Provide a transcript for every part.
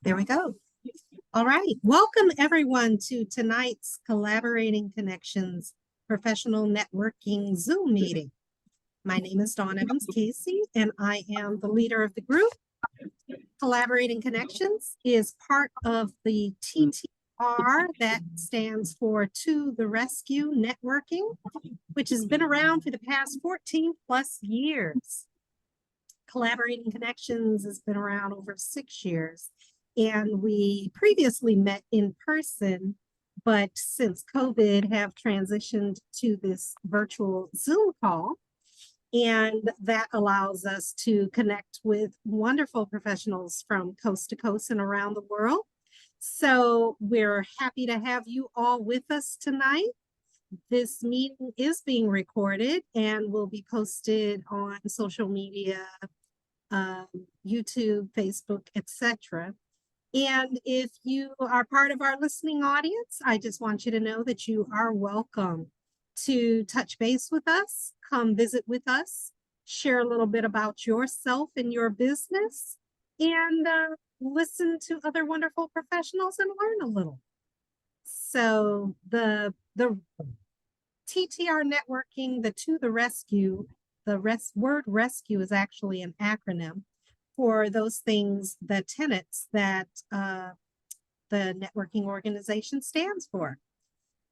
There we go. All right. Welcome everyone to tonight's Collaborating Connections Professional Networking Zoom meeting. My name is Dawn Evans Casey, and I am the leader of the group. Collaborating Connections is part of the TTR, that stands for To the Rescue Networking, which has been around for the past 14 plus years. Collaborating Connections has been around over 6 years, and we previously met in person, but since COVID have transitioned to this virtual Zoom call, and that allows us to connect with wonderful professionals from coast to coast and around the world. So we're happy to have you all with us tonight. This meeting is being recorded and will be posted on social media, YouTube, Facebook, etc. And if you are part of our listening audience, I just want you to know that you are welcome to touch base with us, come visit with us, share a little bit about yourself and your business, and listen to other wonderful professionals and learn a little. So the TTR networking, the To the Rescue, word rescue is actually an acronym for those things, the tenets that the networking organization stands for.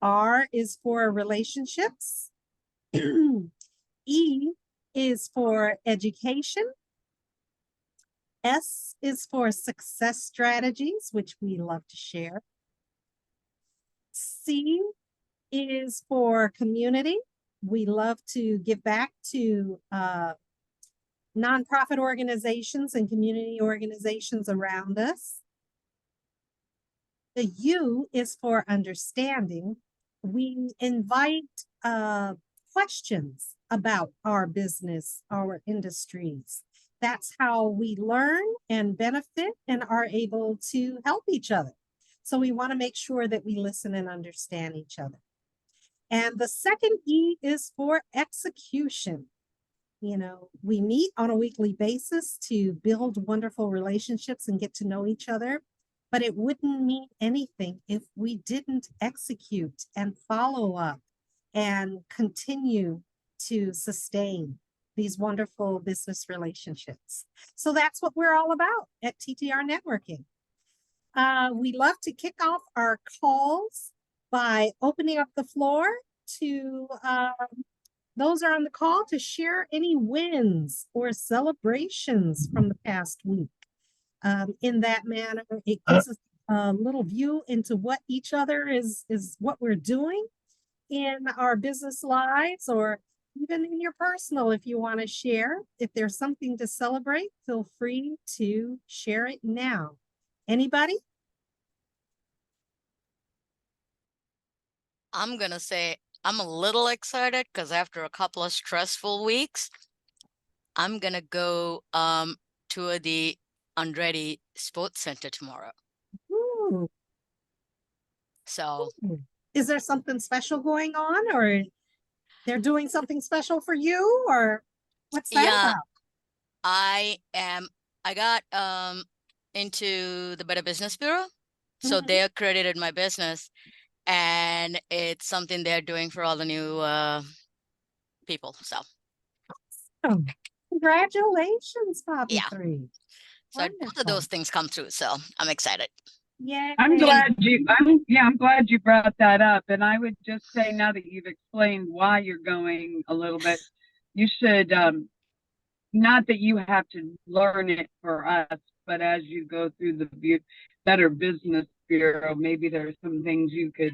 R is for relationships. E is for education. S is for success strategies, which we love to share. C is for community. We love to give back to nonprofit organizations and community organizations around us. The U is for understanding. We invite questions about our business, our industries. That's how we learn and benefit and are able to help each other. So we want to make sure that we listen and understand each other. And the second E is for execution. You know, we meet on a weekly basis to build wonderful relationships and get to know each other, but it wouldn't mean anything if we didn't execute and follow up and continue to sustain these wonderful business relationships. So that's what we're all about at TTR Networking. We love to kick off our calls by opening up the floor to those are on the call to share any wins or celebrations from the past week. In that manner, it gives us a little view into what each other is what we're doing in our business lives, or even in your personal. If you want to share, if there's something to celebrate, feel free to share it now. Anybody? I'm going to say I'm a little excited because after a couple of stressful weeks, I'm going to go to the Andretti Sports Center tomorrow. Ooh. So, is there something special going on, or they're doing something special for you, or what's that about? I got into the Better Business Bureau. So they accredited my business, and it's something they're doing for all the new people. So congratulations, Pavithri. Yeah. So both of those things come through. So I'm excited. Yeah. I'm glad you brought that up. And I would just say, now that you've explained why you're going a little bit, you should, not that you have to learn it for us, but as you go through the Better Business Bureau, maybe there's some things you could,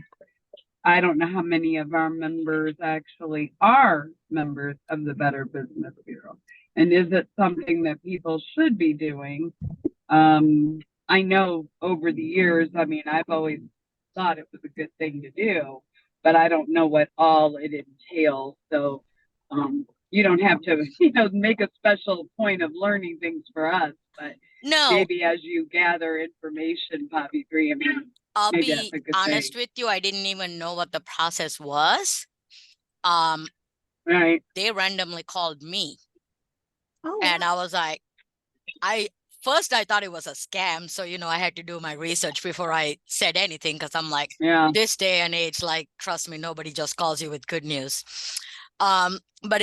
I don't know how many of our members actually are members of the Better Business Bureau. And is it something that people should be doing? I know over the years, I mean, I've always thought it was a good thing to do, but I don't know what all it entails. So you don't have to, make a special point of learning things for us, but maybe as you gather information, Pavithri, I mean, I'll be honest with you, I didn't even know what the process was. Right. They randomly called me. And I was like, I first I thought it was a scam. So, I had to do my research before I said anything, because I'm like, Yeah. this day and age, like, trust me, nobody just calls you with good news. But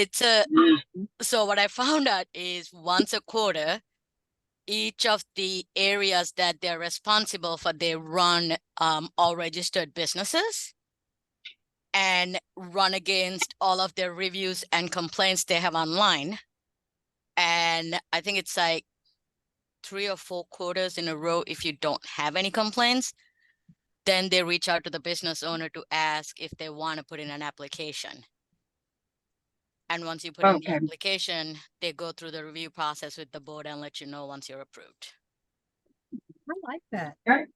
so what I found out is once a quarter, each of the areas that they're responsible for, they run all registered businesses and run against all of their reviews and complaints they have online. And I think it's like 3 or 4 quarters in a row. If you don't have any complaints, then they reach out to the business owner to ask if they want to put in an application. And once you put in the application, they go through the review process with the board and let you know once you're approved. I like that. Okay.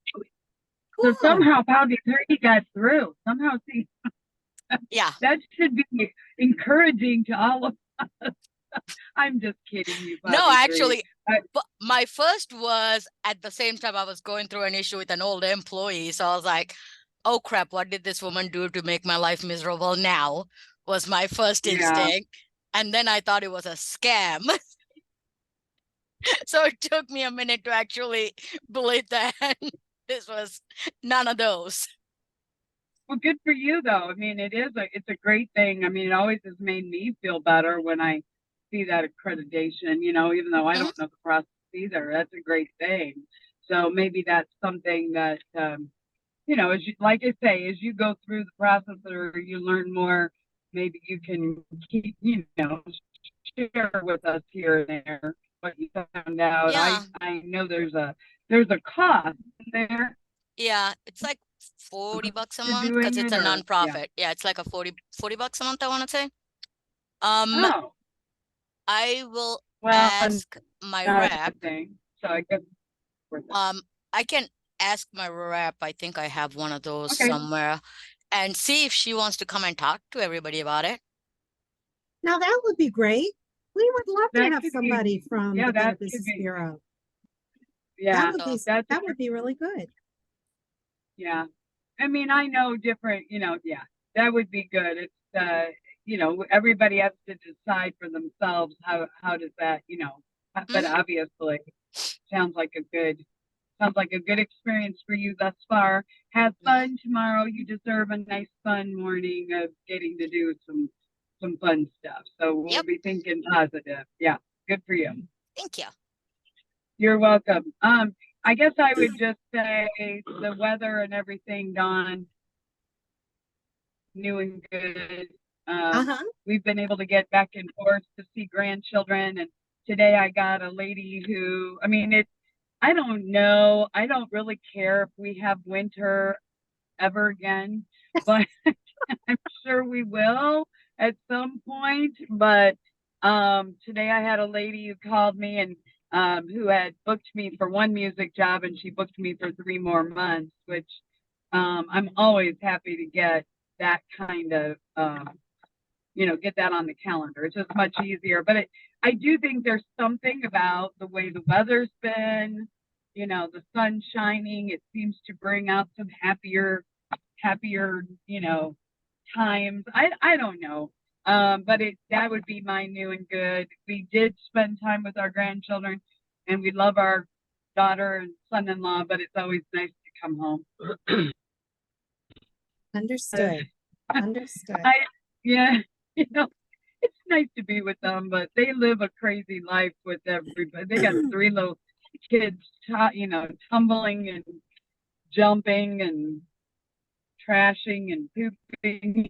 Cool. So somehow Pavithri got through. Somehow, see, Yeah. that should be encouraging to all of us. I'm just kidding you, Pavithri. No, actually, but my first was at the same time I was going through an issue with an old employee. So I was like, oh crap, what did this woman do to make my life miserable now? Was my first instinct. And then I thought it was a scam. So it took me a minute to actually believe that this was none of those. Well, good for you, though. I mean, it's a great thing. I mean, it always has made me feel better when I see that accreditation, even though I don't know the process either. That's a great thing. So maybe that's something that, as you, like I say, as you go through the process or you learn more, maybe you can keep, share with us here and there what you found out. Yeah. I know there's a cost there. Yeah, it's like $40 a month because it's a nonprofit. Yeah, it's like a $40 a month, I want to say. I will ask my rep. So I guess I can ask my rep. I think I have one of those somewhere, and see if she wants to come and talk to everybody about it. Now that would be great. We would love to have somebody from the Better Business Bureau. Yeah, that would be really good. Yeah. I mean, I know different, that would be good. It's, everybody has to decide for themselves how does that, but obviously sounds like a good experience for you thus far. Have fun tomorrow. You deserve a nice fun morning of getting to do some fun stuff. So we'll be thinking positive. Yeah. Good for you. Thank you. You're welcome. I guess I would just say the weather and everything, Dawn, new and good. We've been able to get back and forth to see grandchildren. And today I got a lady who, I don't know. I don't really care if we have winter ever again, but I'm sure we will at some point. But today I had a lady who called me and who had booked me for one music job, and she booked me for 3 more months, which I'm always happy to get that kind of, get that on the calendar. It's just much easier. But I do think there's something about the way the weather's been, the sun shining. It seems to bring out some happier, times. I don't know. But that would be my new and good. We did spend time with our grandchildren, and we love our daughter and son-in-law, but it's always nice to come home. Understood. It's nice to be with them, but they live a crazy life with everybody. They got 3 little kids, tumbling and jumping and trashing and pooping.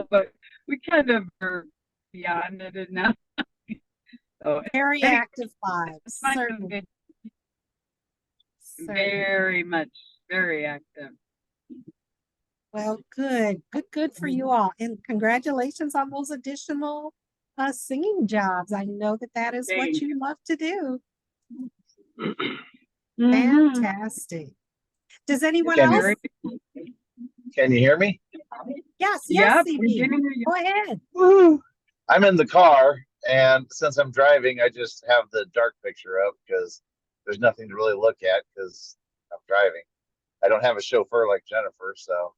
But we kind of are beyond it now. So, very active lives. Certainly. Very much, very active. Well, good for you all, and congratulations on those additional singing jobs. I know that is what you love to do. Fantastic. Does anyone else? Can you hear me? Yes, CB. Go ahead. Woo. I'm in the car, and since I'm driving, I just have the dark picture up because there's nothing to really look at because I'm driving. I don't have a chauffeur like Jennifer, so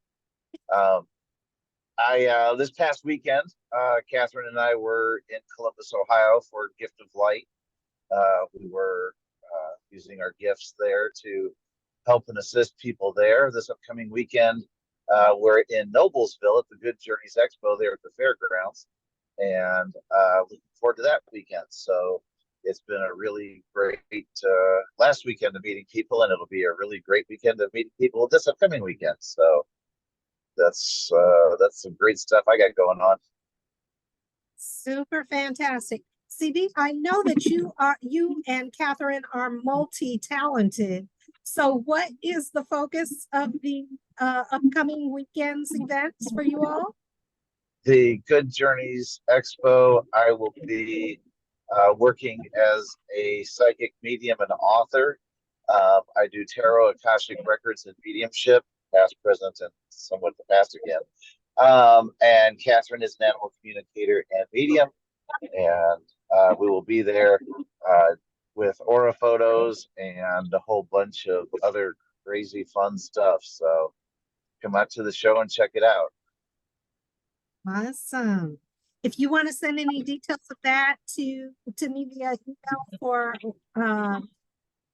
This past weekend, Catherine and I were in Columbus, Ohio for Gift of Light. We were using our gifts there to help and assist people there. This upcoming weekend, we're in Noblesville at the Good Journeys Expo there at the fairgrounds, and looking forward to that weekend. So it's been a really great last weekend of meeting people, and it'll be a really great weekend of meeting people this upcoming weekend. So that's some great stuff I got going on. Super fantastic. CB, I know that you and Catherine are multi-talented. So what is the focus of the upcoming weekend's events for you all? The Good Journeys Expo, I will be working as a psychic medium and author. I do tarot, Akashic records, and mediumship, past, present, and somewhat the past again. And Catherine is an animal communicator and medium, and we will be there with aura photos and a whole bunch of other crazy fun stuff. So come out to the show and check it out. Awesome. If you want to send any details of that to me via email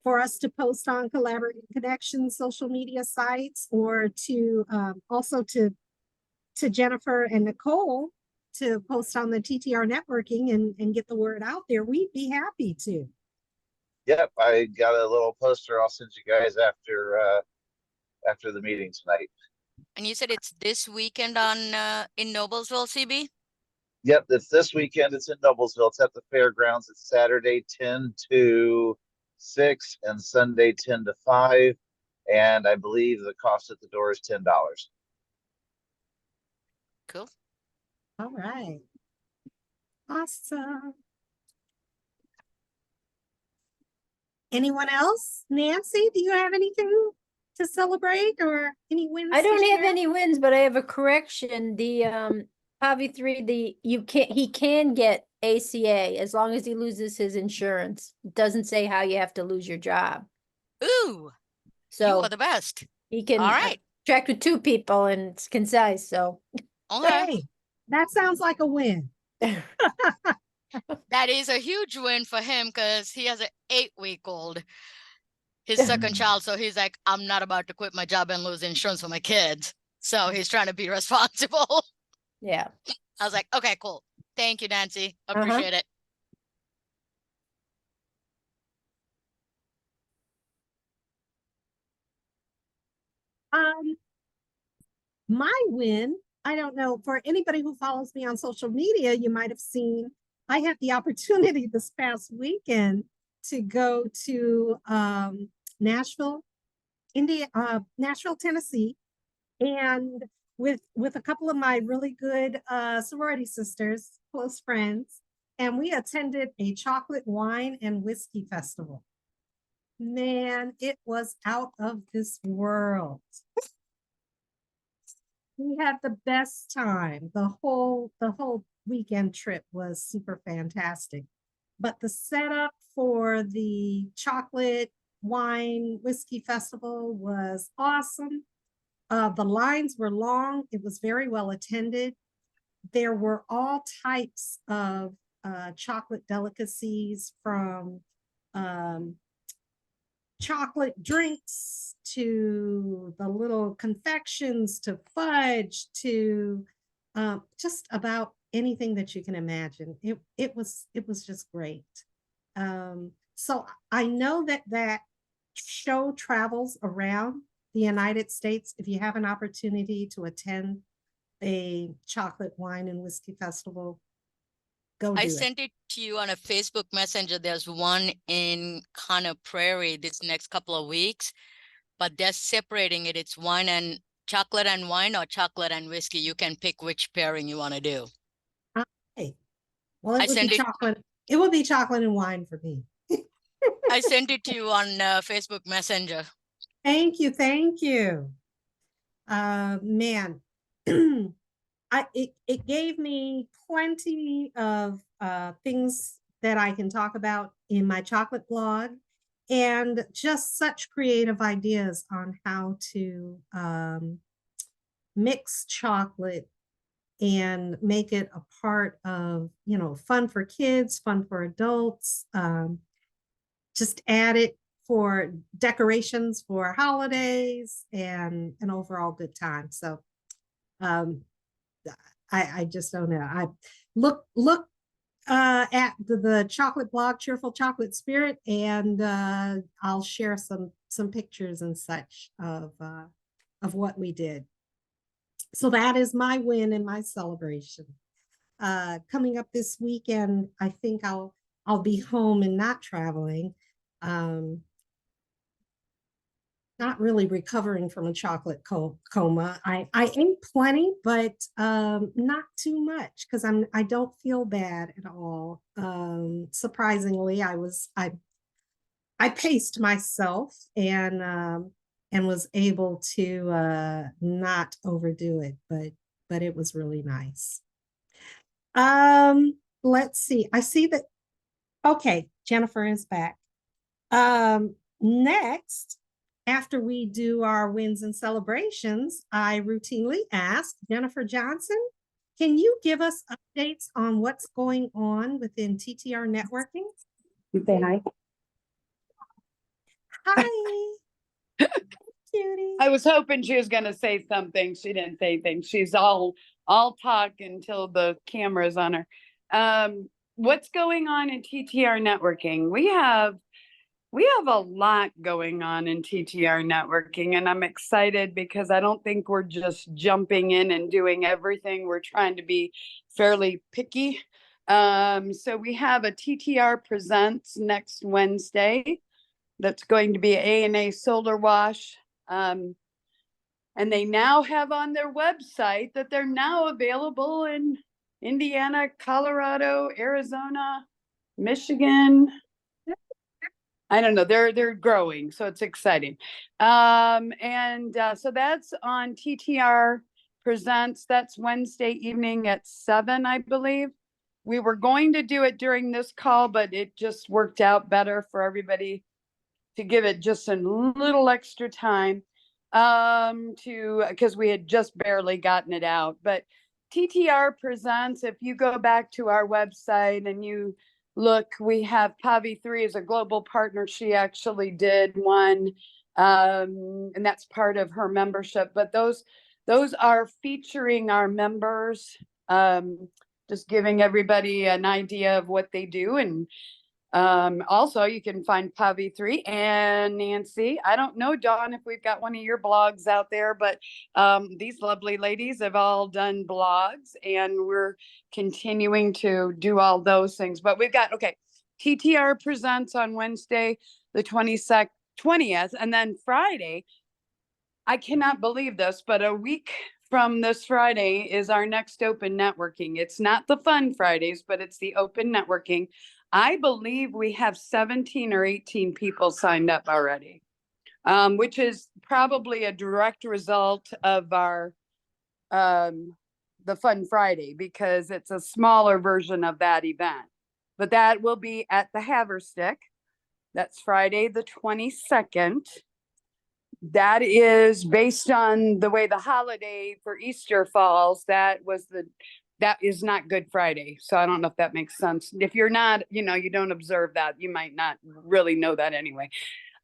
for us to post on Collaborating Connections social media sites, or to also to Jennifer and Nicole to post on the TTR networking and get the word out there, we'd be happy to. Yep, I got a little poster I'll send you guys after the meeting tonight. And you said it's this weekend on in Noblesville, CB? Yep, it's this weekend. It's in Noblesville. It's at the fairgrounds. It's Saturday 10 to 6 and Sunday 10 to 5. And I believe the cost at the door is $10. Cool. All right. Awesome. Anyone else? Nancy, do you have anything to celebrate or any wins? I don't have share? any wins, but I have a correction. The Pavithri, he can get ACA as long as he loses his insurance. It doesn't say how you have to lose your job. Ooh, you So are the best. he can All right. contract with 2 people and it's concise. So Okay. Hey, that sounds like a win. That is a huge win for him because he has an 8-week-old, his second child. So he's like, I'm not about to quit my job and lose insurance for my kids. So he's trying to be responsible. yeah. I was like, okay, cool. Thank you, Nancy. Appreciate it. My win, I don't know, for anybody who follows me on social media, you might have seen I had the opportunity this past weekend to go to Nashville, Tennessee, and with a couple of my really good sorority sisters, close friends, and we attended a chocolate, wine, and whiskey festival. Man, it was out of this world. We had the best time. The whole weekend trip was super fantastic. But the setup for the chocolate, wine, whiskey festival was awesome. The lines were long. It was very well attended. There were all types of chocolate delicacies, from chocolate drinks to the little confections to fudge to just about anything that you can imagine. It was just great. So I know that show travels around the United States. If you have an opportunity to attend a chocolate, wine, and whiskey festival, go do I it. sent it to you on a Facebook Messenger. There's one in Connor Prairie this next couple of weeks, but they're separating it. It's wine and chocolate and wine, or chocolate and whiskey. You can pick which pairing you want to do. Okay. Well, I it would be sent it- chocolate. It would be chocolate and wine for me. I sent it to you on Facebook Messenger. Thank you. Thank you. Man, it gave me plenty of things that I can talk about in my chocolate blog, and just such creative ideas on how to mix chocolate and make it a part of, you know, fun for kids, fun for adults. Just add it for decorations for holidays and an overall good time. So um, I just don't know. I look at the chocolate blog, Cheerful Chocolate Spirit, and I'll share some pictures and such of what we did. So that is my win and my celebration. Coming up this weekend, I think I'll be home and not traveling. Not really recovering from a chocolate coma. I ate plenty, but not too much because I don't feel bad at all. Surprisingly, I paced myself and was able to not overdo it, but it was really nice. Let's see. I see that. Okay, Jennifer is back. Next, after we do our wins and celebrations, I routinely ask Jennifer Johnson, can you give us updates on what's going on within TTR networking? You say hi. Hi, cutie. I was hoping she was gonna say something. She didn't say anything. She's all talk until the camera's on her. What's going on in TTR networking? We have a lot going on in TTR networking, and I'm excited because I don't think we're just jumping in and doing everything. We're trying to be fairly picky. So we have a TTR Presents next Wednesday. That's going to be A&A Solar Wash. And they now have on their website that they're now available in Indiana, Colorado, Arizona, Michigan. I don't know. They're growing, so it's exciting. So that's on TTR Presents. That's Wednesday evening at 7, I believe. We were going to do it during this call, but it just worked out better for everybody to give it just a little extra time because we had just barely gotten it out. But TTR Presents, if you go back to our website and you look, we have Pavithri as a global partner. She actually did one, and that's part of her membership. But those are featuring our members, just giving everybody an idea of what they do. And also you can find Pavithri and Nancy. I don't know, Dawn, if we've got one of your blogs out there, but these lovely ladies have all done blogs, and we're continuing to do all those things. But we've got, okay, TTR Presents on Wednesday, the 20th, and then Friday, I cannot believe this, but a week from this Friday is our next open networking. It's not the fun Fridays, but it's the open networking. I believe we have 17 or 18 people signed up already, which is probably a direct result of our the Fun Friday, because it's a smaller version of that event. But that will be at the Haverstick. That's Friday the 22nd. That is based on the way the holiday for Easter falls. That is not Good Friday. So I don't know if that makes sense. If you're not, you don't observe that, you might not really know that anyway.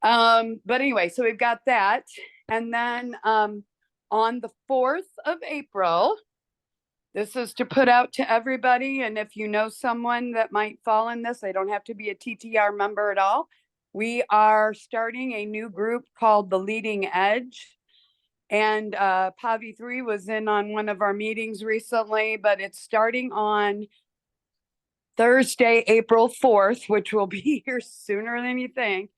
But anyway, so we've got that. And then on the 4th of April, this is to put out to everybody. And if you know someone that might fall in this, they don't have to be a TTR member at all. We are starting a new group called The Leading Edge. And Pavithri was in on one of our meetings recently, but it's starting on Thursday, April 4th, which will be here sooner than you think.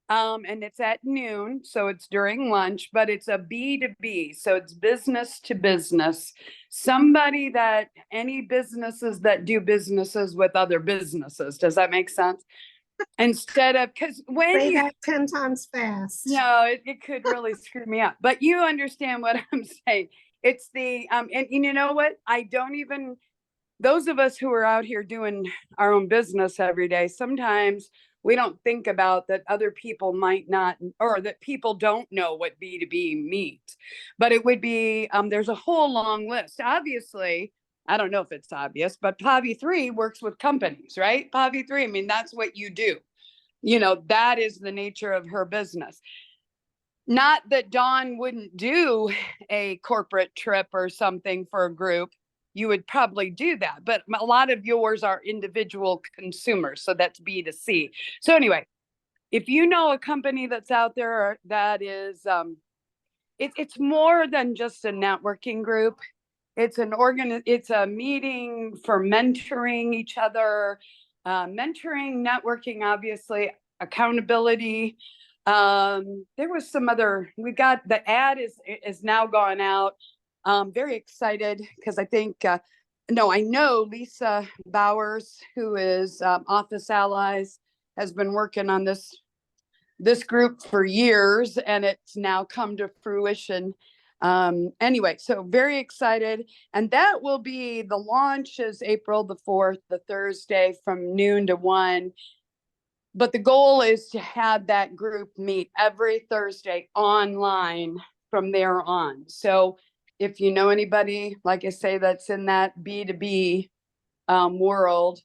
And it's at noon, so it's during lunch, but it's a B2B, so it's business to business. Any businesses that do businesses with other businesses. Does that make sense? Instead of, because when Say that 10 times fast. No, it could really screw me up. But you understand what I'm saying. It's the and you know what? Those of us who are out here doing our own business every day, sometimes we don't think about that other people might not, or that people don't know what B2B means. But it would be, there's a whole long list. Obviously, I don't know if it's obvious, but Pavithri works with companies, right? Pavithri, I mean, that's what you do. You know, that is the nature of her business. Not that Dawn wouldn't do a corporate trip or something for a group. You would probably do that, but a lot of yours are individual consumers. So that's B2C. So anyway, if you know a company that's out there that is, it's more than just a networking group. It's it's a meeting for mentoring each other, mentoring, networking, obviously, accountability. There was some other, we got, the ad is now gone out. Very excited because I think, no, I know Lisa Bowers, who is Office Allies, has been working on this group for years, and it's now come to fruition. Anyway, so very excited. And that will be, the launch is April the 4th, the Thursday from noon to 1. But the goal is to have that group meet every Thursday online from there on. So if you know anybody, like I say, that's in that B2B world,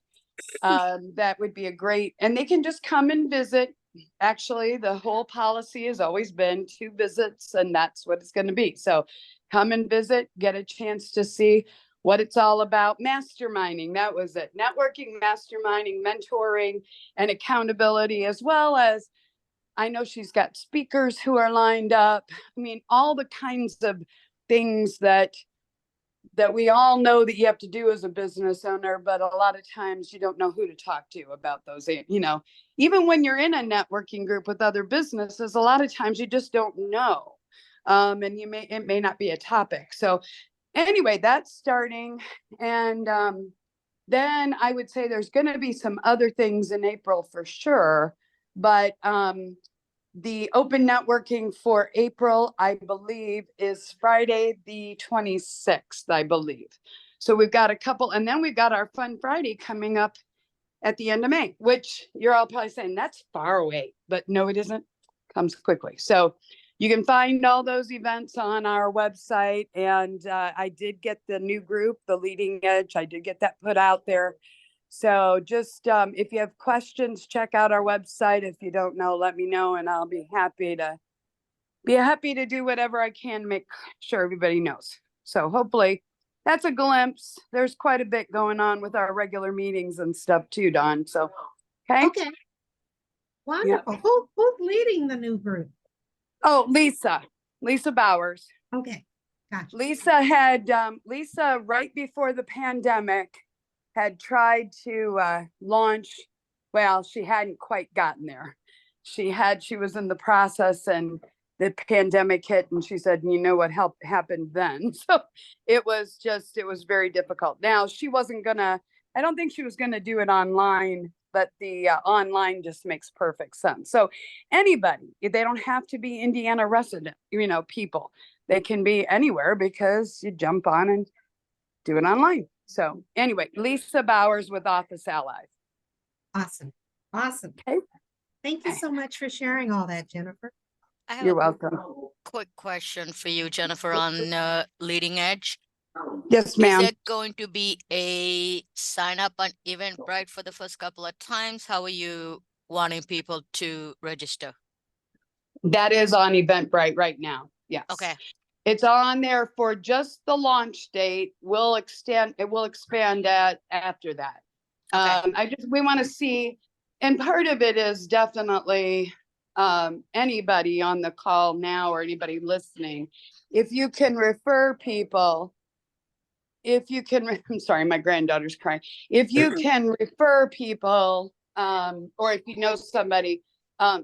that would be a great, and they can just come and visit. Actually, the whole policy has always been 2 visits, and that's what it's going to be. So come and visit, get a chance to see what it's all about. Masterminding, that was it. Networking, masterminding, mentoring, and accountability, as well as, I know she's got speakers who are lined up. I mean, all the kinds of things that we all know that you have to do as a business owner, but a lot of times you don't know who to talk to about those, you know, even when you're in a networking group with other businesses, a lot of times you just don't know. And it may not be a topic. So anyway, that's starting. And then I would say there's going to be some other things in April for sure. But the open networking for April, I believe, is Friday the 26th, I believe. So we've got a couple, and then we've got our Fun Friday coming up at the end of May, which you're all probably saying that's far away, but no, it isn't. Comes quickly. So you can find all those events on our website. And I did get the new group, the Leading Edge. I did get that put out there. So just if you have questions, check out our website. If you don't know, let me know, and I'll be happy to do whatever I can to make sure everybody knows. So hopefully that's a glimpse. There's quite a bit going on with our regular meetings and stuff too, Dawn. So, okay. Okay. Wonderful. Who's leading the new group? Oh, Lisa Bowers. Okay. Gotcha. Lisa, right before the pandemic, had tried to launch. Well, she hadn't quite gotten there. She was in the process, and the pandemic hit, and she said, you know what happened then? So it was very difficult. Now, I don't think she was gonna do it online, but the online just makes perfect sense. So anybody, they don't have to be Indiana resident, you know, people. They can be anywhere, because you jump on and do it online. So anyway, Lisa Bowers with Office Allies. Awesome. Awesome. Okay. Thank you so much for sharing all that, Jennifer. I have You're a welcome. quick question for you, Jennifer, on Leading Edge. Yes, Is ma'am. there going to be a sign up on Eventbrite for the first couple of times? How are you wanting people to register? That is on Eventbrite right now. Yes. Okay. It's on there for just the launch date. It will expand after that. Okay. We want to see, and part of it is definitely anybody on the call now or anybody listening, if you can refer people, I'm sorry, my granddaughter's crying. If you can refer people, or if you know somebody,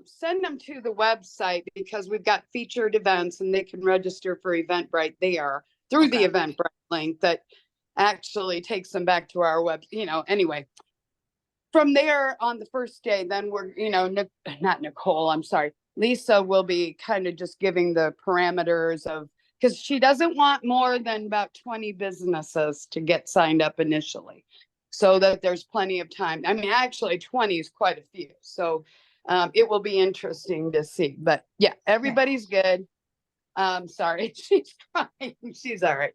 send them to the website, because we've got featured events and they can register for Eventbrite there through the Eventbrite link that actually takes them back to our web, anyway. From there on the first day, then we're, not Nicole, I'm sorry, Lisa will be kind of just giving the parameters of, because she doesn't want more than about 20 businesses to get signed up initially, so that there's plenty of time. I mean, actually 20 is quite a few. So it will be interesting to see, but yeah, everybody's good. Sorry, she's crying. She's all right.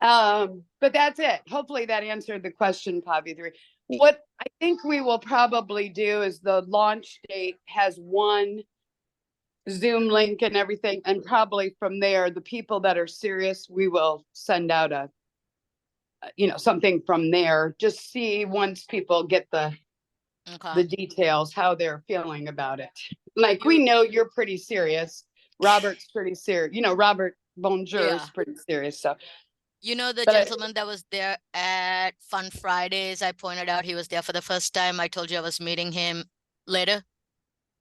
But that's it. Hopefully that answered the question, Pavithri. What I think we will probably do is the launch date has one Zoom link and everything, and probably from there, the people that are serious, we will send out something from there. Just see once people get the Okay. details, how they're feeling about it. Like, we know you're pretty serious. Robert's pretty serious. Robert Bonjour is Yeah. pretty serious. So, You know, the But I- gentleman that was there at Fun Fridays, I pointed out he was there for the first time. I told you I was meeting him later.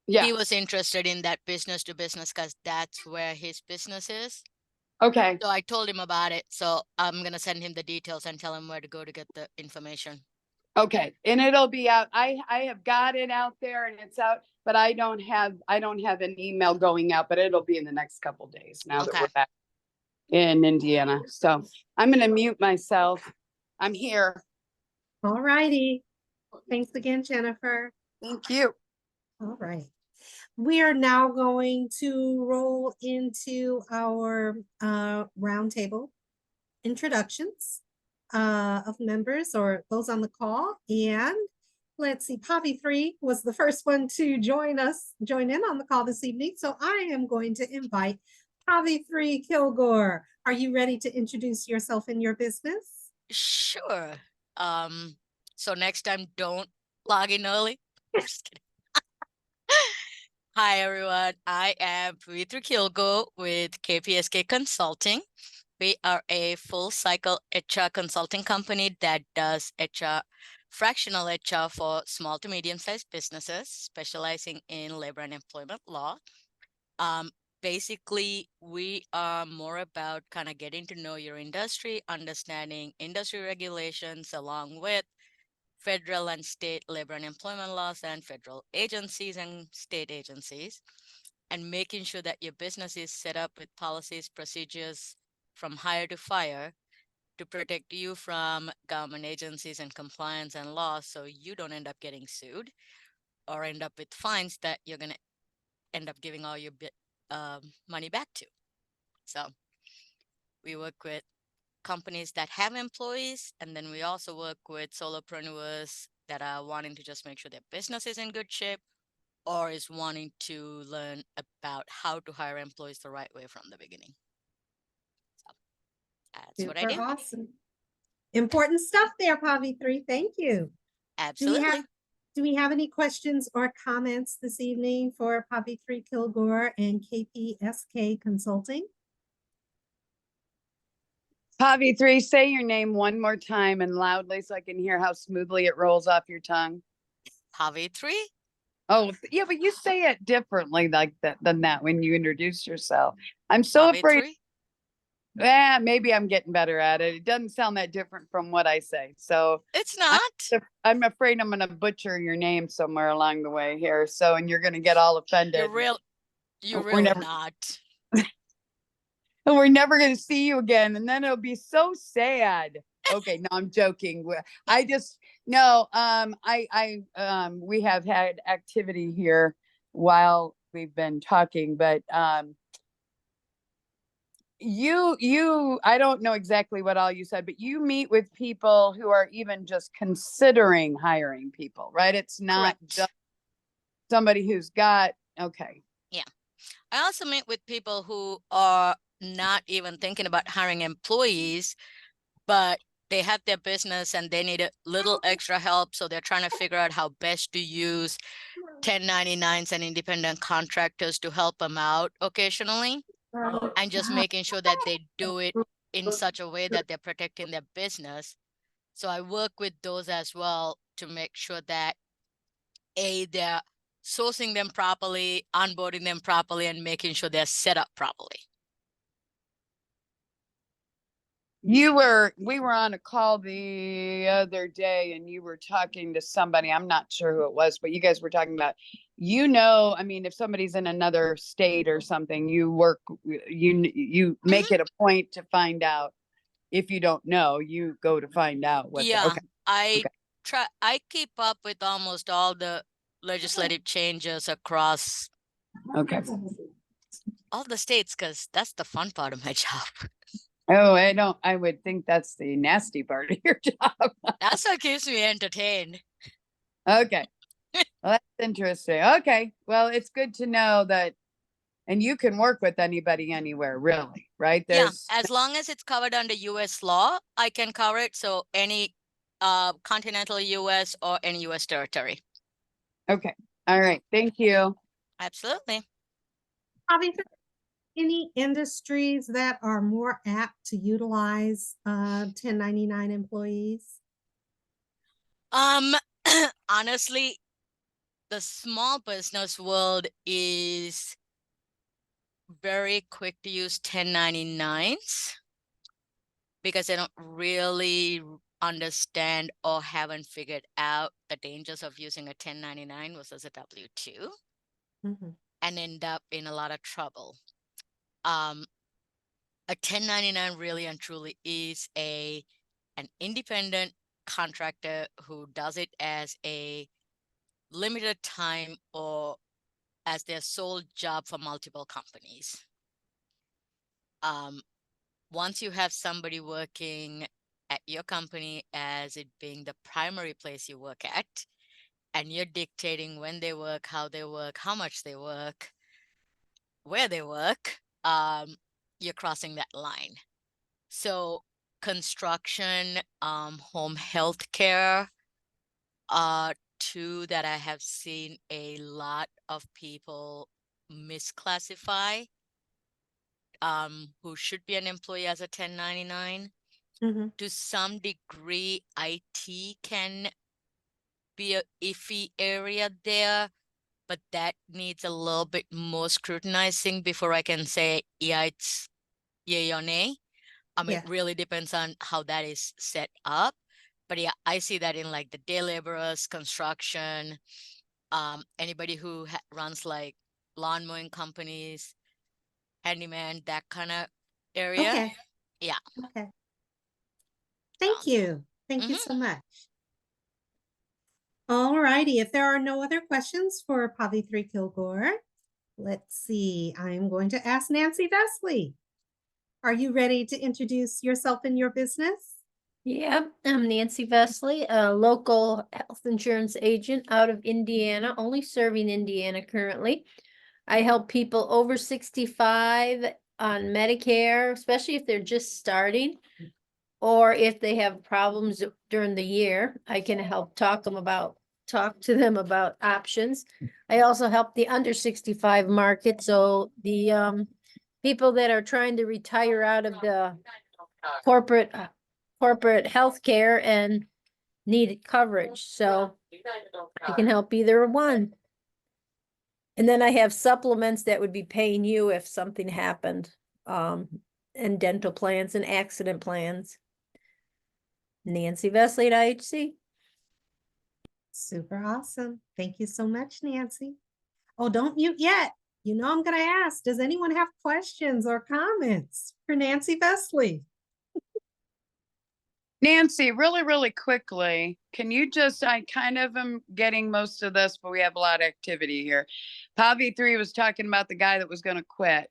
yeah. He was interested in that business to business because that's where his business is. Okay. So I told him about it. So I'm going to send him the details and tell him where to go to get the information. Okay. And it'll be out. I have got it out there and it's out, but I don't have an email going out, but it'll be in the next couple days now that Okay. we're back in Indiana. So I'm going to mute myself. I'm here. All righty. Thanks again, Jennifer. Thank you. All right. We are now going to roll into our roundtable introductions of members or those on the call. And let's see, Pavithri was the first one to join in on the call this evening. So I am going to invite Pavithri Kilgore. Are you ready to introduce yourself and your business? Sure. So next time, don't log in early. I'm just kidding. Hi, everyone. I am Pavithri Kilgore with KPSK Consulting. We are a full cycle HR consulting company that does HR, fractional HR for small to medium sized businesses, specializing in labor and employment law. Basically, we are more about kind of getting to know your industry, understanding industry regulations, along with federal and state labor and employment laws and federal agencies and state agencies, and making sure that your business is set up with policies, procedures from hire to fire to protect you from government agencies and compliance and laws, so you don't end up getting sued or end up with fines that you're going to end up giving all your money back to. So we work with companies that have employees, and then we also work with solopreneurs that are wanting to just make sure their business is in good shape or is wanting to learn about how to hire employees the right way from the beginning. So that's what I do. Awesome. Important stuff there, Pavithri. Thank you. Absolutely. Do we have any questions or comments this evening for Pavithri Kilgore and KPSK Consulting? Pavithri, say your name one more time and loudly so I can hear how smoothly it rolls off your tongue. Pavithri? Oh, yeah, but you say it differently like that than that when you introduce yourself. I'm so afraid. Maybe I'm getting better at it. It doesn't sound that different from what I say. So It's not. I'm afraid I'm going to butcher your name somewhere along the way here. So, and you're going to get all offended. You're really not. And we're never going to see you again. And then it'll be so sad. Okay, no, I'm joking. We have had activity here while we've been talking, but I don't know exactly what all you said, but you meet with people who are even just considering hiring people, right? It's not just somebody who's got, okay. Yeah. I also meet with people who are not even thinking about hiring employees, but they have their business and they need a little extra help. So they're trying to figure out how best to use 1099s and independent contractors to help them out occasionally, and just making sure that they do it in such a way that they're protecting their business. So I work with those as well to make sure that they're sourcing them properly, onboarding them properly, and making sure they're set up properly. We were on a call the other day and you were talking to somebody, I'm not sure who it was, but you guys were talking about, I mean, if somebody's in another state or something, you make it a point to find out. If you don't know, you go to find out what. Yeah, okay. I keep up with almost all the legislative changes across Okay. all the states, because that's the fun part of my job. Oh, I would think that's the nasty part of your job. That's what keeps me entertained. Okay. Well, that's interesting. Okay. Well, it's good to know that, and you can work with anybody anywhere, really, right? Yeah, as long as it's covered under US law, I can cover it. So any continental US or any US territory. Okay. All right. Thank you. Absolutely. Pavithri, any industries that are more apt to utilize 1099 employees? Honestly, the small business world is very quick to use 1099s because they don't really understand or haven't figured out the dangers of using a 1099 versus a W-2 Mhm. and end up in a lot of trouble. A 1099 really and truly is an independent contractor who does it as a limited time or as their sole job for multiple companies. Once you have somebody working at your company as it being the primary place you work at, and you're dictating when they work, how much they work, where they work, you're crossing that line. So construction, home health care are two that I have seen a lot of people misclassify, who should be an employee as a 1099. Mhm. To some degree, IT can be a iffy area there, but that needs a little bit more scrutinizing before I can say, yeah, it's yay or nay. Yeah. It really depends on how that is set up. But yeah, I see that in like the day laborers, construction, anybody who runs like lawn mowing companies, handyman, that kind of area. Okay. Yeah. Okay. Thank you. Thank you Mhm. so much. All righty. If there are no other questions for Pavithri Kilgore, let's see. I'm going to ask Nancy Vesley. Are you ready to introduce yourself and your business? Yeah, I'm Nancy Vesley, a local health insurance agent out of Indiana, only serving Indiana currently. I help people over 65 on Medicare, especially if they're just starting, or if they have problems during the year. I can help talk to them about options. I also help the under 65 market, so the people that are trying to retire out of the corporate healthcare and need coverage. So I can help either one. And then I have supplements that would be paying you if something happened, and dental plans and accident plans. Nancy Vesley at IHC. Super awesome. Thank you so much, Nancy. Oh, don't mute yet. You know I'm going to ask, does anyone have questions or comments for Nancy Vesley? Nancy, really, really quickly, can you just, I kind of am getting most of this, but we have a lot of activity here. Pavithri was talking about the guy that was going to quit.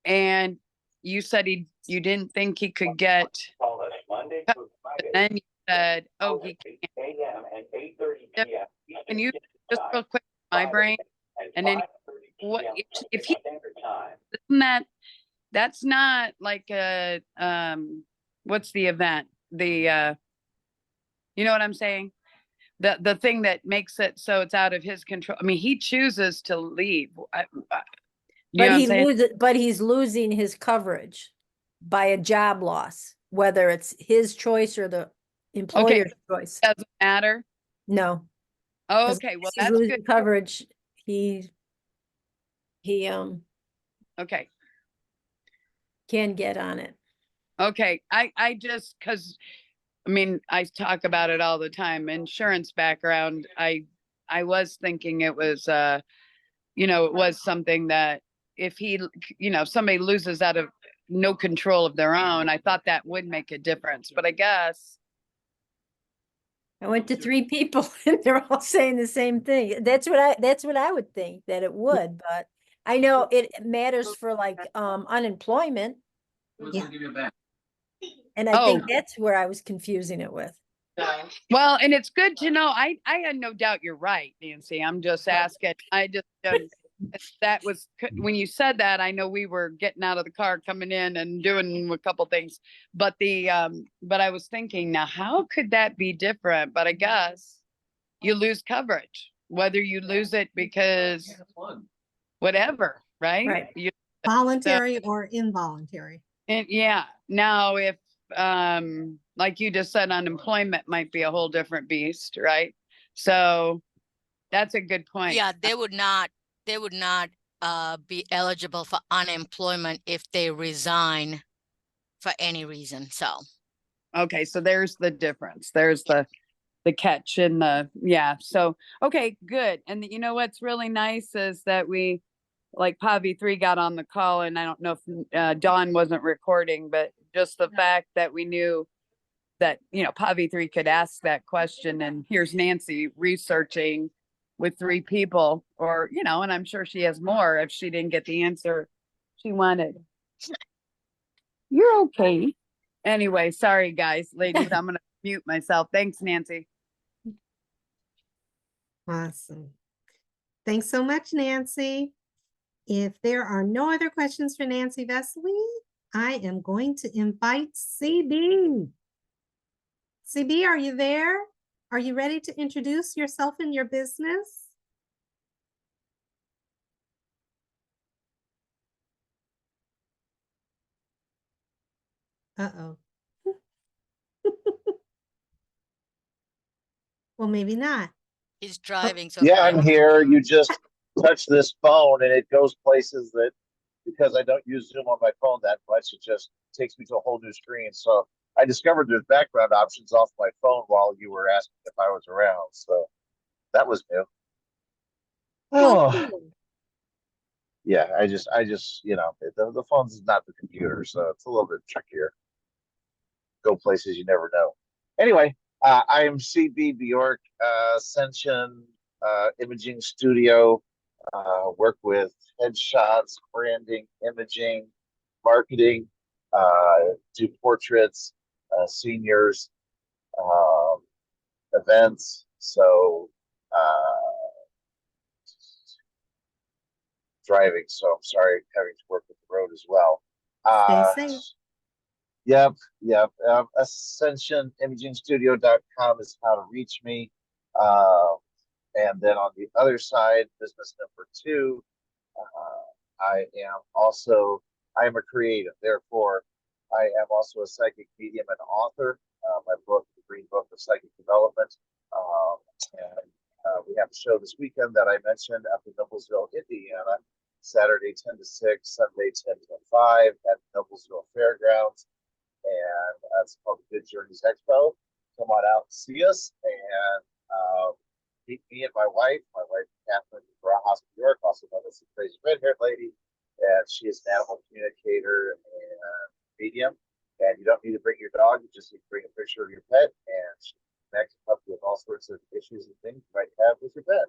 And you said you didn't think he could get, but then you said, oh, he can't. Can you just real quick, my brain, and then what, if he, isn't that's not like a, what's the event? The, you know what I'm saying? The thing that makes it so it's out of his control. I mean, he chooses to leave. You know what I'm saying? But he's losing his coverage by a job loss, whether it's his choice or the employer's choice. Doesn't matter. No. Oh, As okay, long well, as he's that's losing good. coverage, he Okay, can get on it. okay. I just, because, I mean, I talk about it all the time. Insurance background, I was thinking it was, it was something that if he, somebody loses out of no control of their own, I thought that would make a difference, but I guess. I went to 3 people and they're all saying the same thing. That's what I would think that it would, but I know it matters for like unemployment. Yeah. And I think that's where I was confusing it with. Well, and it's good to know. I had no doubt you're right, Nancy. I'm just asking. I just that was when you said that. I know we were getting out of the car, coming in, and doing a couple things. But but I was thinking, now how could that be different? But I guess you lose coverage, whether you lose it because whatever, right? Right. Voluntary or involuntary. And yeah, now if like you just said, unemployment might be a whole different beast, right? So that's a good point. Yeah, they would not be eligible for unemployment if they resign for any reason. So Okay, so there's the difference. There's the catch in the So okay, good. And you know what's really nice is that we, like, Pavithri got on the call, and I don't know if Dawn wasn't recording, but just the fact that we knew that, Pavithri could ask that question, and here's Nancy researching with 3 people, or, and I'm sure she has more if she didn't get the answer she wanted. You're okay. Anyway, sorry guys, ladies, I'm gonna mute myself. Thanks, Nancy. Awesome. Thanks so much, Nancy. If there are no other questions for Nancy Vesley, I am going to invite CB. CB, are you there? Are you ready to introduce yourself and your business? Uh-oh. Well, maybe not. he's driving. So Yeah, I'm here. You just touch this phone and it goes places that, because I don't use Zoom on my phone that much, it just takes me to a whole new screen. So I discovered there's background options off my phone while you were asking if I was around. So that was new. Oh, yeah. I just, the phone's not the computer, so it's a little bit trickier. Go places you never know. Anyway, I am CB Bjork, Ascension Imaging Studio. Work with headshots, branding, imaging, marketing, do portraits, seniors, events. So driving, so I'm sorry having to work with the road as well. Stay safe. Yep. AscensionImagingStudio.com is how to reach me. And then on the other side, business number 2, I am a creative. Therefore, I am also a psychic medium and author. My book, The Green Book of Psychic Development. And we have a show this weekend that I mentioned up in Noblesville, Indiana, Saturday 10 to 6, Sunday 10 to 5 at Noblesville Fairgrounds. And that's called the Good Journeys Expo. Come on out and see us, and meet me and my wife Catherine Barajas Bjork, also known as the crazy red-haired lady, and she is an animal communicator and medium. And you don't need to bring your dog; you just need to bring a picture of your pet, and she connects up with all sorts of issues and things you might have with your pet.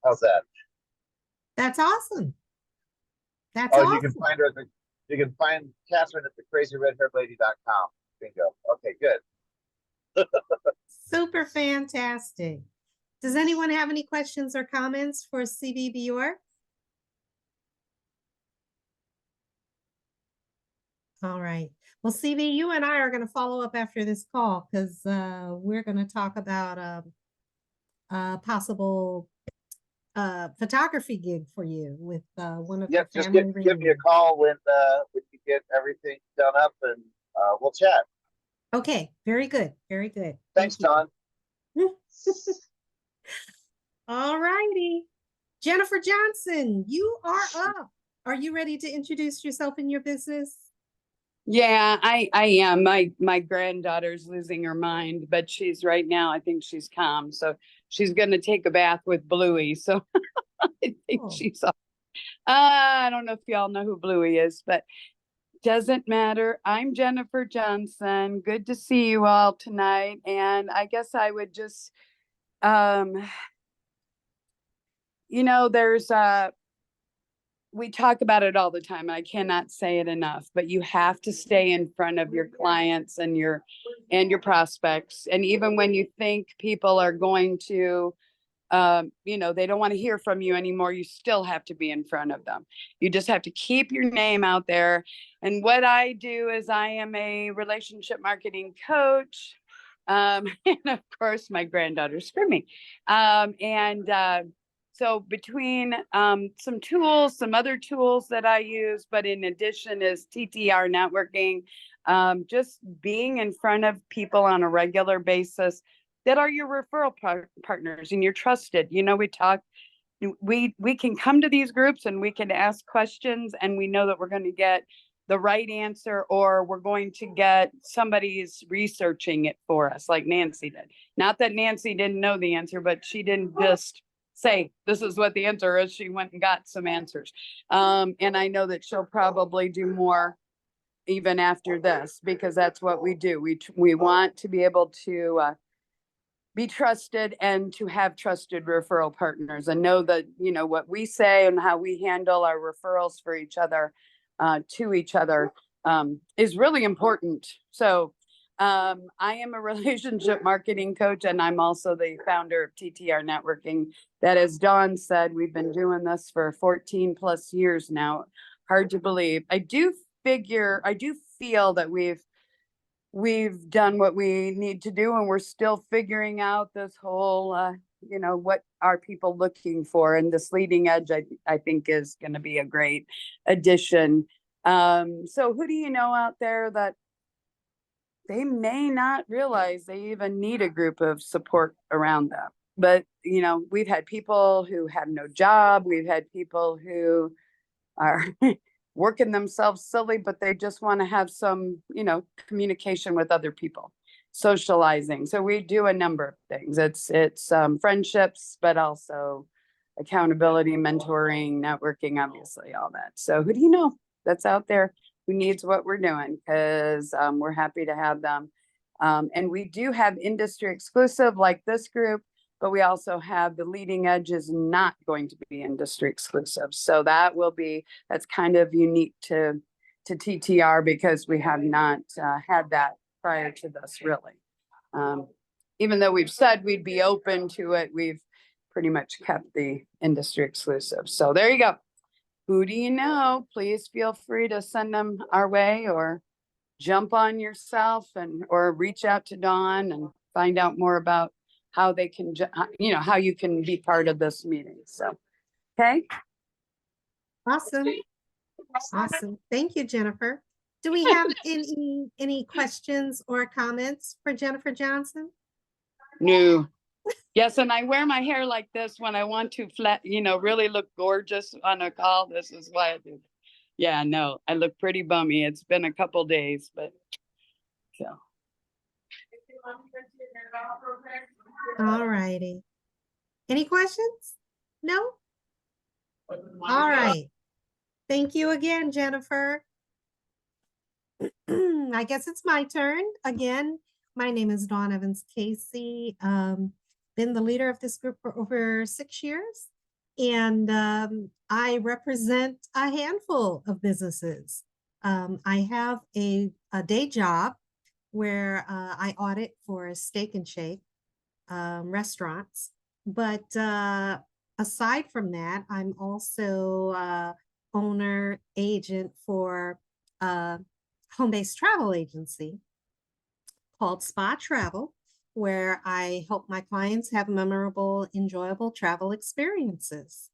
How's that? That's awesome. That's Oh, awesome. you can find her at you can find Catherine at thecrazyredhairedlady.com. Bingo. Okay, good. Super fantastic. Does anyone have any questions or comments for CB Bjork? All right. Well, CB, you and I are going to follow up after this call because we're going to talk about a possible photography gig for you with one of your Just family give me a call when you get everything done up, and we'll chat. Okay, very good. Very good. Thanks, Don. All righty. Jennifer Johnson, you are up. Are you ready to introduce yourself and your business? Yeah, I am. My granddaughter's losing her mind, but she's right now, I think she's calm. So she's going to take a bath with Bluey. So I think she's up. I don't know if y'all know who Bluey is, but doesn't matter. I'm Jennifer Johnson. Good to see you all tonight. And I guess I would just, there's we talk about it all the time, and I cannot say it enough, but you have to stay in front of your clients and your prospects. And even when you think people are going to, you know, they don't want to hear from you anymore, you still have to be in front of them. You just have to keep your name out there. And what I do is I am a relationship marketing coach. And of course, my granddaughter's screaming. So between some tools, some other tools that I use, but in addition is TTR networking, just being in front of people on a regular basis that are your referral partners and you're trusted. You know, we can come to these groups and we can ask questions and we know that we're going to get the right answer, or we're going to get somebody's researching it for us, like Nancy did. Not that Nancy didn't know the answer, but she didn't just say, this is what the answer is. She went and got some answers. And I know that she'll probably do more even after this, because that's what we do. We want to be able to be trusted and to have trusted referral partners and know that, you know, what we say and how we handle our referrals for each other, to each other, is really important. So I am a relationship marketing coach, and I'm also the founder of TTR Networking. That, as Dawn said, we've been doing this for 14 plus years now. Hard to believe. I do feel that we've done what we need to do, and we're still figuring out this whole, you know, what are people looking for, and this leading edge, I think is going to be a great addition. So who do you know out there that they may not realize they even need a group of support around them? But, you know, we've had people who have no job. We've had people who are working themselves silly, but they just want to have some, you know, communication with other people, socializing. So we do a number of things. It's friendships, but also accountability, mentoring, networking, obviously, all that. So who do you know that's out there who needs what we're doing? Because we're happy to have them. And we do have industry exclusive like this group, but we also have the leading edge is not going to be industry exclusive. So that's kind of unique to TTR, because we have not had that prior to this, really. Even though we've said we'd be open to it, we've pretty much kept the industry exclusive. So there you go. Who do you know? Please feel free to send them our way, or jump on yourself or reach out to Dawn and find out more about how they can, you know, how you can be part of this meeting. So, okay. Awesome. Awesome. Thank you, Jennifer. Do we have any questions or comments for Jennifer Johnson? No. Yes, and I wear my hair like this when I want to you know, really look gorgeous on a call. This is why I do. Yeah, no, I look pretty bummy. It's been a couple days, but so. All righty. Any questions? No? All right. Thank you again, Jennifer. I guess it's my turn again. My name is Dawn Evans Casey. Been the leader of this group for over 6 years. And I represent a handful of businesses. I have a day job where I audit for Steak and Shake restaurants. But aside from that, I'm also owner agent for a home-based travel agency called Spa Travel, where I help my clients have memorable, enjoyable travel experiences.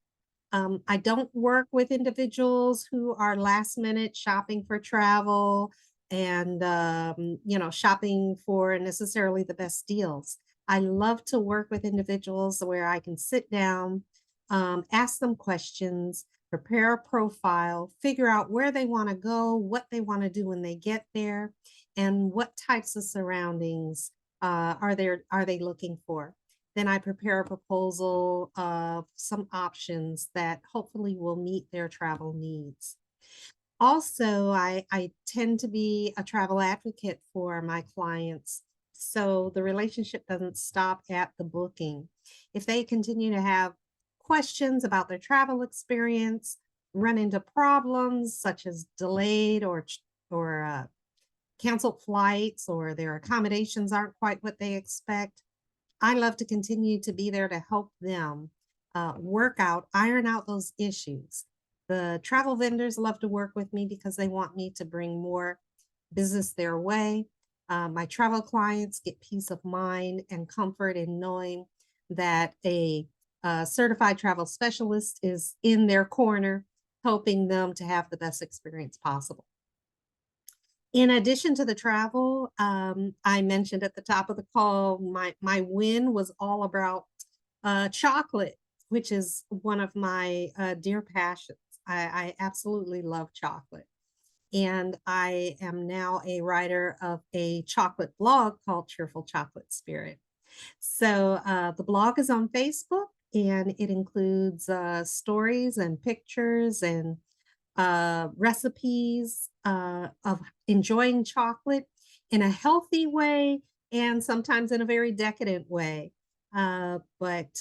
I don't work with individuals who are last minute shopping for travel and, you know, shopping for necessarily the best deals. I love to work with individuals where I can sit down, ask them questions, prepare a profile, figure out where they want to go, what they want to do when they get there, and what types of surroundings are they looking for. Then I prepare a proposal of some options that hopefully will meet their travel needs. Also, I tend to be a travel advocate for my clients. So the relationship doesn't stop at the booking. If they continue to have questions about their travel experience, run into problems such as delayed or canceled flights, or their accommodations aren't quite what they expect, I love to continue to be there to help them iron out those issues. The travel vendors love to work with me because they want me to bring more business their way. My travel clients get peace of mind and comfort in knowing that a certified travel specialist is in their corner, helping them to have the best experience possible. In addition to the travel, I mentioned at the top of the call, my win was all about chocolate, which is one of my dear passions. I absolutely love chocolate. And I am now a writer of a chocolate blog called Cheerful Chocolate Spirit. So the blog is on Facebook, and it includes stories and pictures and recipes of enjoying chocolate in a healthy way and sometimes in a very decadent way. But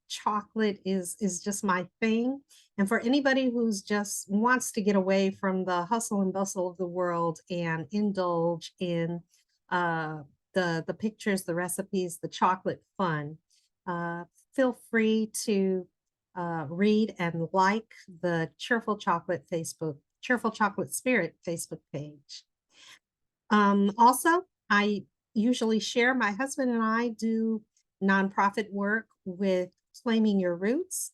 chocolate is just my thing. And for anybody who's just wants to get away from the hustle and bustle of the world and indulge in the pictures, the recipes, the chocolate fun, feel free to read and like the Cheerful Chocolate Spirit Facebook page. Also, I usually share, my husband and I do nonprofit work with Claiming Your Roots,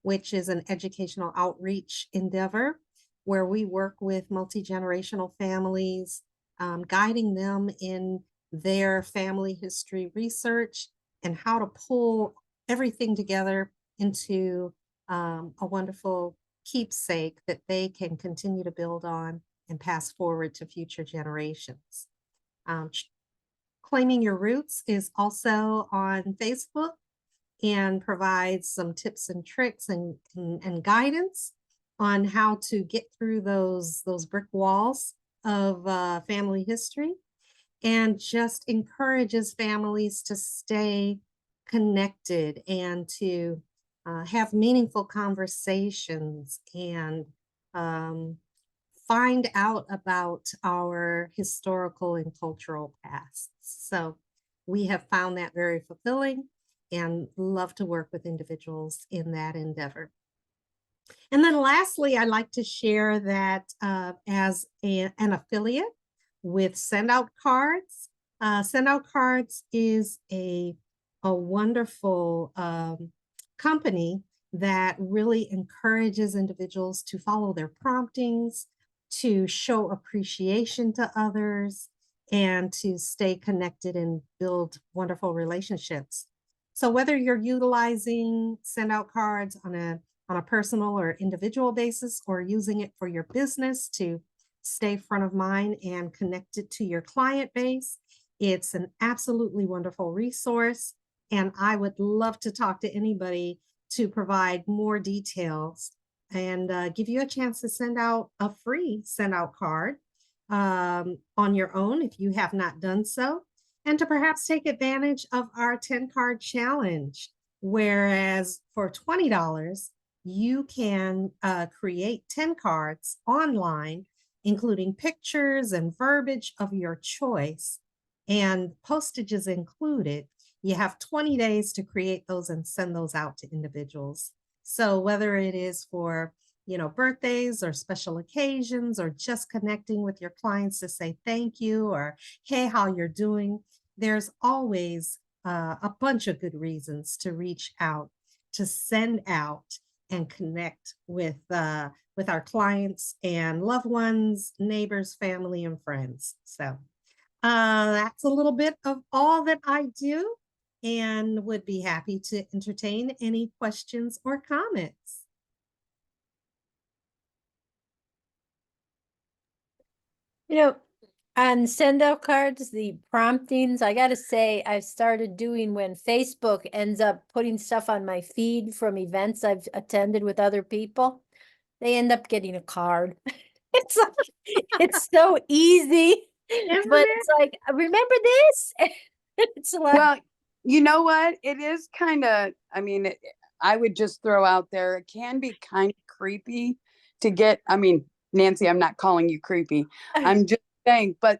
which is an educational outreach endeavor where we work with multi-generational families, guiding them in their family history research and how to pull everything together into a wonderful keepsake that they can continue to build on and pass forward to future generations. Claiming Your Roots is also on Facebook and provides some tips and tricks and guidance on how to get through those brick walls of family history, and just encourages families to stay connected and to have meaningful conversations and find out about our historical and cultural pasts. So we have found that very fulfilling and love to work with individuals in that endeavor. And then lastly, I'd like to share that as an affiliate with Send Out Cards. Send Out Cards is a wonderful company that really encourages individuals to follow their promptings, to show appreciation to others, and to stay connected and build wonderful relationships. So whether you're utilizing Send Out Cards on a personal or individual basis, or using it for your business to stay front of mind and connected to your client base, it's an absolutely wonderful resource. And I would love to talk to anybody to provide more details and give you a chance to send out a free Send Out card on your own if you have not done so, and to perhaps take advantage of our 10 card challenge, whereas for $20, you can create 10 cards online, including pictures and verbiage of your choice, and postage is included. You have 20 days to create those and send those out to individuals. So whether it is for, birthdays or special occasions, or just connecting with your clients to say thank you, or hey, how you're doing, there's always a bunch of good reasons to reach out, to send out and connect with our clients and loved ones, neighbors, family, and friends. So that's a little bit of all that I do, and would be happy to entertain any questions or comments. On Send Out Cards, the promptings, I gotta say, I've started doing when Facebook ends up putting stuff on my feed from events I've attended with other people. They end up getting a card. It's like, it's so easy, but it's like, remember this? It's like, Well, you know what? It is kind of, I would just throw out there, it can be kind of creepy to get, I mean, Nancy, I'm not calling you creepy. I'm just saying, but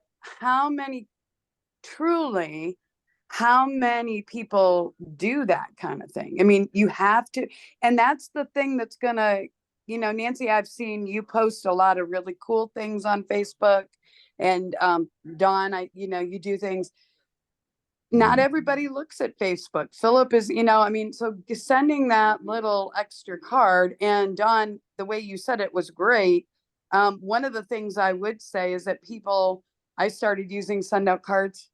truly, how many people do that kind of thing? I mean, you have to, and that's the thing that's gonna, you know, Nancy, I've seen you post a lot of really cool things on Facebook, and Dawn, you do things. Not everybody looks at Facebook. Philip is, I mean, so sending that little extra card, and Dawn, the way you said it was great. One of the things I would say is that I started using send out cards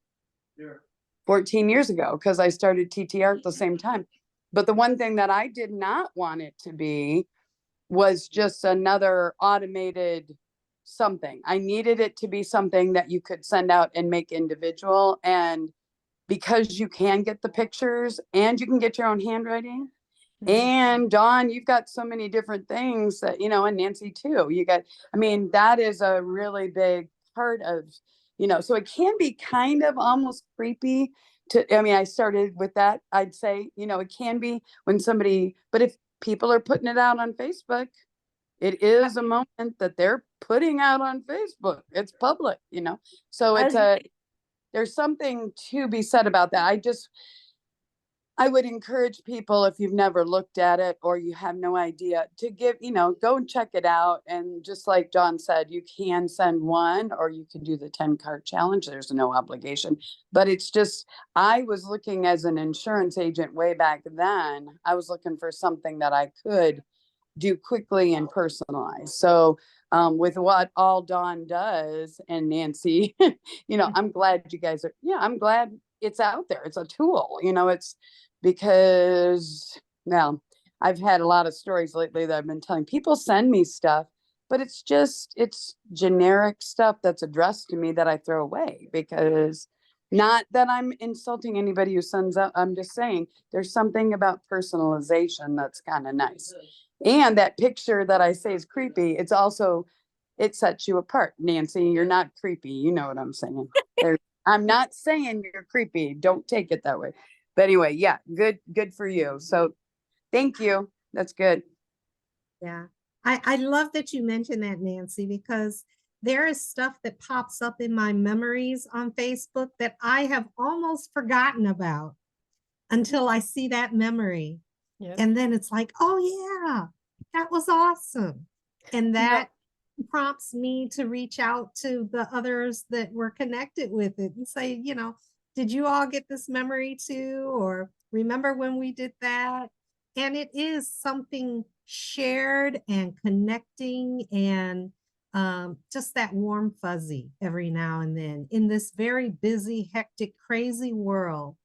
14 years ago because I started TTR at the same time. But the one thing that I did not want it to be was just another automated something. I needed it to be something that you could send out and make individual. And because you can get the pictures and you can get your own handwriting. And Dawn, you've got so many different things that, and Nancy too, that is a really big part of, so it can be kind of almost creepy I started with that. I'd say, it can be but if people are putting it out on Facebook, it is a moment that they're putting out on Facebook. It's public, so there's something to be said about that. I would encourage people, if you've never looked at it or you have no idea, to go and check it out. And just like John said, you can send one or you can do the 10 card challenge. There's no obligation, but it's just, I was looking as an insurance agent way back then. I was looking for something that I could do quickly and personalize. So with what all Dawn does and Nancy, I'm glad you guys I'm glad it's out there. It's a tool, it's because now I've had a lot of stories lately that I've been telling. People send me stuff, but it's generic stuff that's addressed to me that I throw away, because not that I'm insulting anybody who sends out. I'm just saying there's something about personalization that's kind of nice. And that picture that I say is creepy, it sets you apart. Nancy, you're not creepy. You know what I'm saying? I'm not saying you're creepy. Don't take it that way. But anyway, yeah, good for you. So thank you. That's good. Yeah. I love that you mentioned that, Nancy, because there is stuff that pops up in my memories on Facebook that I have almost forgotten about until I see that memory. Yep. And then it's like, oh yeah, that was awesome. And that prompts me to reach out to the others that were connected with it and say, did you all get this memory too? Or remember when we did that? And it is something shared and connecting, and just that warm fuzzy every now and then in this very busy, hectic, crazy world.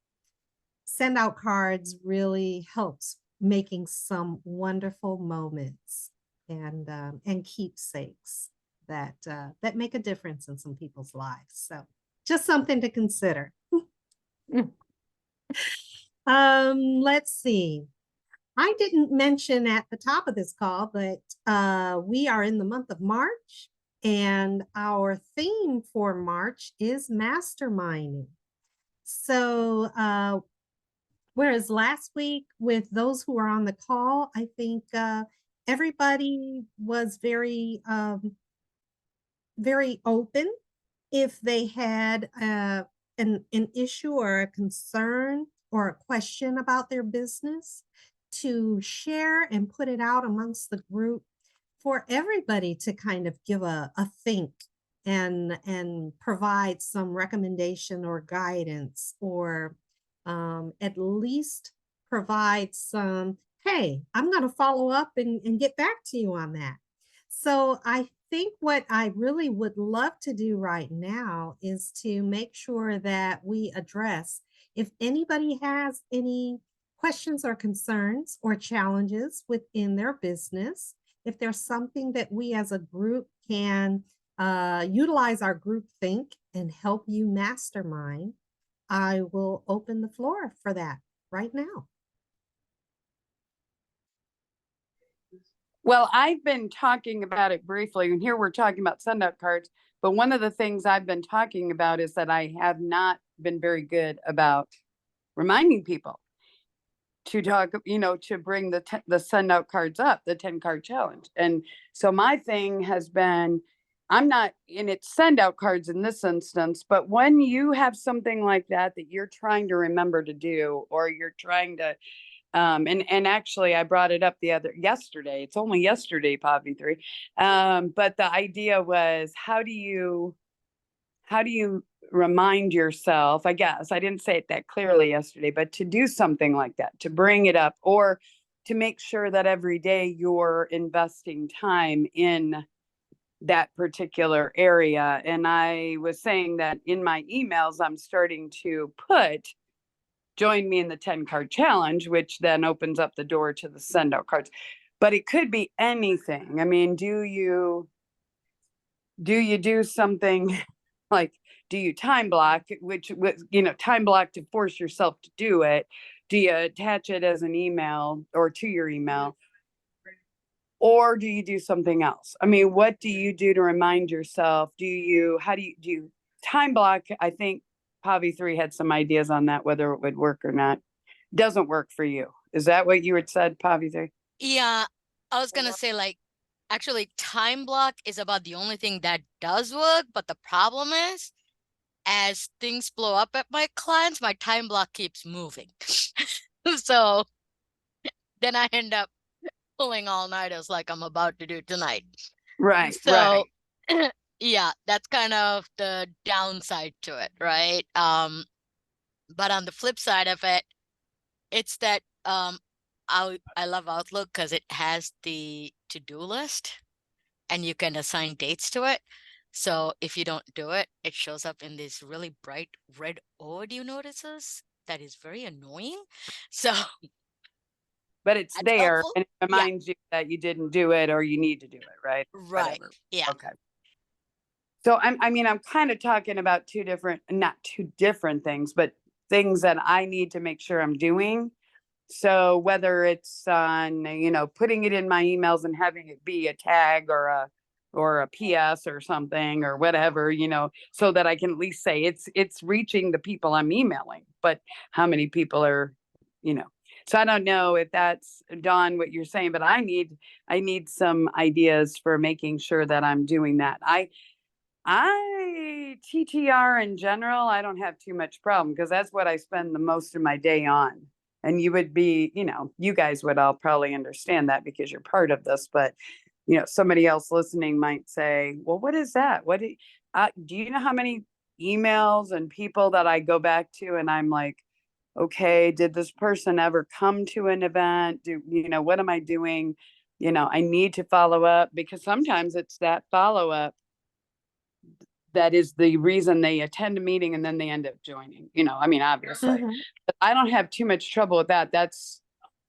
Send out cards really helps making some wonderful moments and keepsakes that make a difference in some people's lives. So just something to consider. Let's see. I didn't mention at the top of this call, but we are in the month of March, and our theme for March is Masterminding. So whereas last week with those who were on the call, I think everybody was very open if they had an issue or a concern or a question about their business, to share and put it out amongst the group for everybody to kind of give a think and provide some recommendation or guidance, or at least provide some, hey, I'm going to follow up and get back to you on that. So I think what I really would love to do right now is to make sure that we address, if anybody has any questions or concerns or challenges within their business, if there's something that we as a group can utilize our group think and help you mastermind, I will open the floor for that right now. Well, I've been talking about it briefly, and here we're talking about send out cards, but one of the things I've been talking about is that I have not been very good about reminding people. to talk, to bring the send out cards up, the 10 card challenge. And so my thing has been, I'm not in it send out cards in this instance, but when you have something like that you're trying to remember to do, or you're trying to, and actually I brought it up yesterday. It's only yesterday, Pavithri. But the idea was, how do you remind yourself, I guess I didn't say it that clearly yesterday, but to do something like that, to bring it up, or to make sure that every day you're investing time in that particular area. And I was saying that in my emails, I'm starting to put, join me in the 10 card challenge, which then opens up the door to the send out cards. But it could be anything. I mean, do you do something like, do you time block, which time block to force yourself to do it? Do you attach it as an email or to your email? Or do you do something else? I mean, what do you do to remind yourself? Do you time block? I think Pavithri had some ideas on that, whether it would work or not. Doesn't work for you. Is that what you had said, Pavithri? Yeah, I was gonna say, like, actually time block is about the only thing that does work, but the problem is, as things blow up at my clients, my time block keeps moving. So then I end up pulling all-nighters like I'm about to do tonight. Right, So right. yeah, that's kind of the downside to it, right? But on the flip side of it, it's that I love Outlook because it has the to-do list and you can assign dates to it. So if you don't do it, it shows up in these really bright red overdue notices. That is very annoying. So but it's that's there helpful. and it reminds you that you didn't do it or you need to do it, right? Right. Whatever. Yeah. Okay. So I'm kind of talking about not two different things, but things that I need to make sure I'm doing. So whether it's on, putting it in my emails and having it be a tag or a PS or something or whatever, so that I can at least say it's reaching the people I'm emailing, but how many people are, so I don't know if that's, Dawn, what you're saying, but I need some ideas for making sure that I'm doing that. TTR in general, I don't have too much problem because that's what I spend the most of my day on. And you would be, you guys would all probably understand that because you're part of this, but somebody else listening might say, well, what is that? Do you know how many emails and people that I go back to and I'm like, okay, did this person ever come to an event? What am I doing? I need to follow up because sometimes it's that follow up that is the reason they attend a meeting and then they end up joining, obviously. But I don't have too much trouble with that.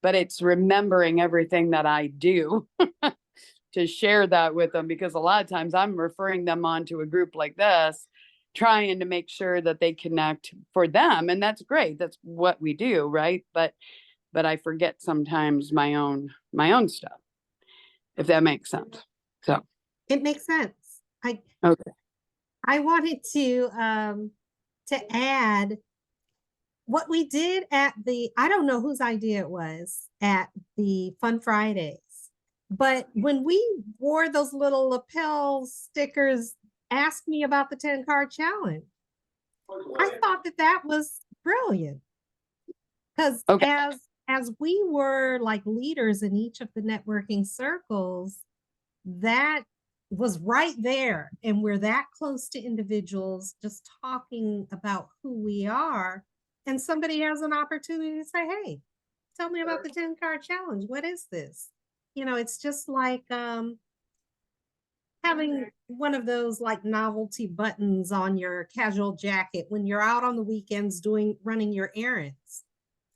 But it's remembering everything that I do to share that with them, because a lot of times I'm referring them on to a group like this, trying to make sure that they connect for them. And that's great. That's what we do. Right. But I forget sometimes my own stuff, if that makes sense. So It makes sense. okay. I wanted to add what we did at I don't know whose idea it was at the Fun Fridays, but when we wore those little lapel stickers, ask me about the 10 card challenge, I thought that was brilliant. Because as we were like leaders in each of the networking circles, that was right there. And we're that close to individuals just talking about who we are. And somebody has an opportunity to say, hey, tell me about the 10 card challenge. What is this? It's just like having one of those like novelty buttons on your casual jacket when you're out on the weekends running your errands.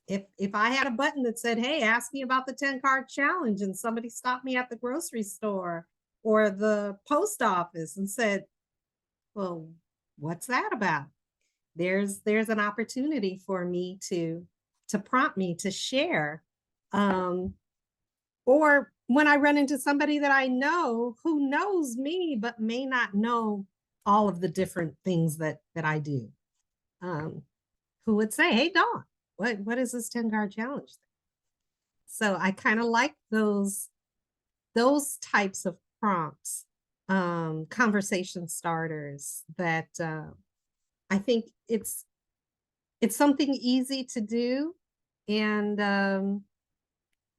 If I had a button that said, hey, ask me about the 10 card challenge, and somebody stopped me at the grocery store or the post office and said, well, what's that about? There's an opportunity for me to prompt me to share. Or when I run into somebody that I know who knows me, but may not know all of the different things that I do, who would say, hey, Dawn, what is this 10 card challenge? So I kind of like those types of prompts, conversation starters that I think it's something easy to do, and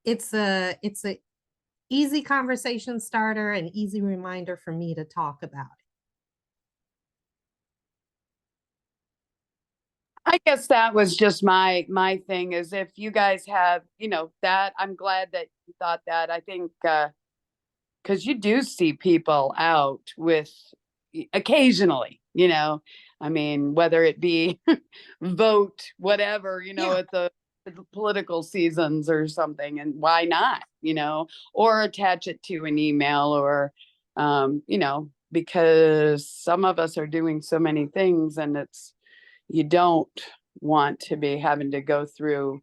it's a easy conversation starter, an easy reminder for me to talk about it. I guess that was just my thing, is if you guys have, that, I'm glad that you thought that. I think because you do see people out with occasionally, I mean, whether it be vote, whatever, Yeah. at the political seasons or something, and why not, or attach it to an email, or, because some of us are doing so many things, and you don't want to be having to go through,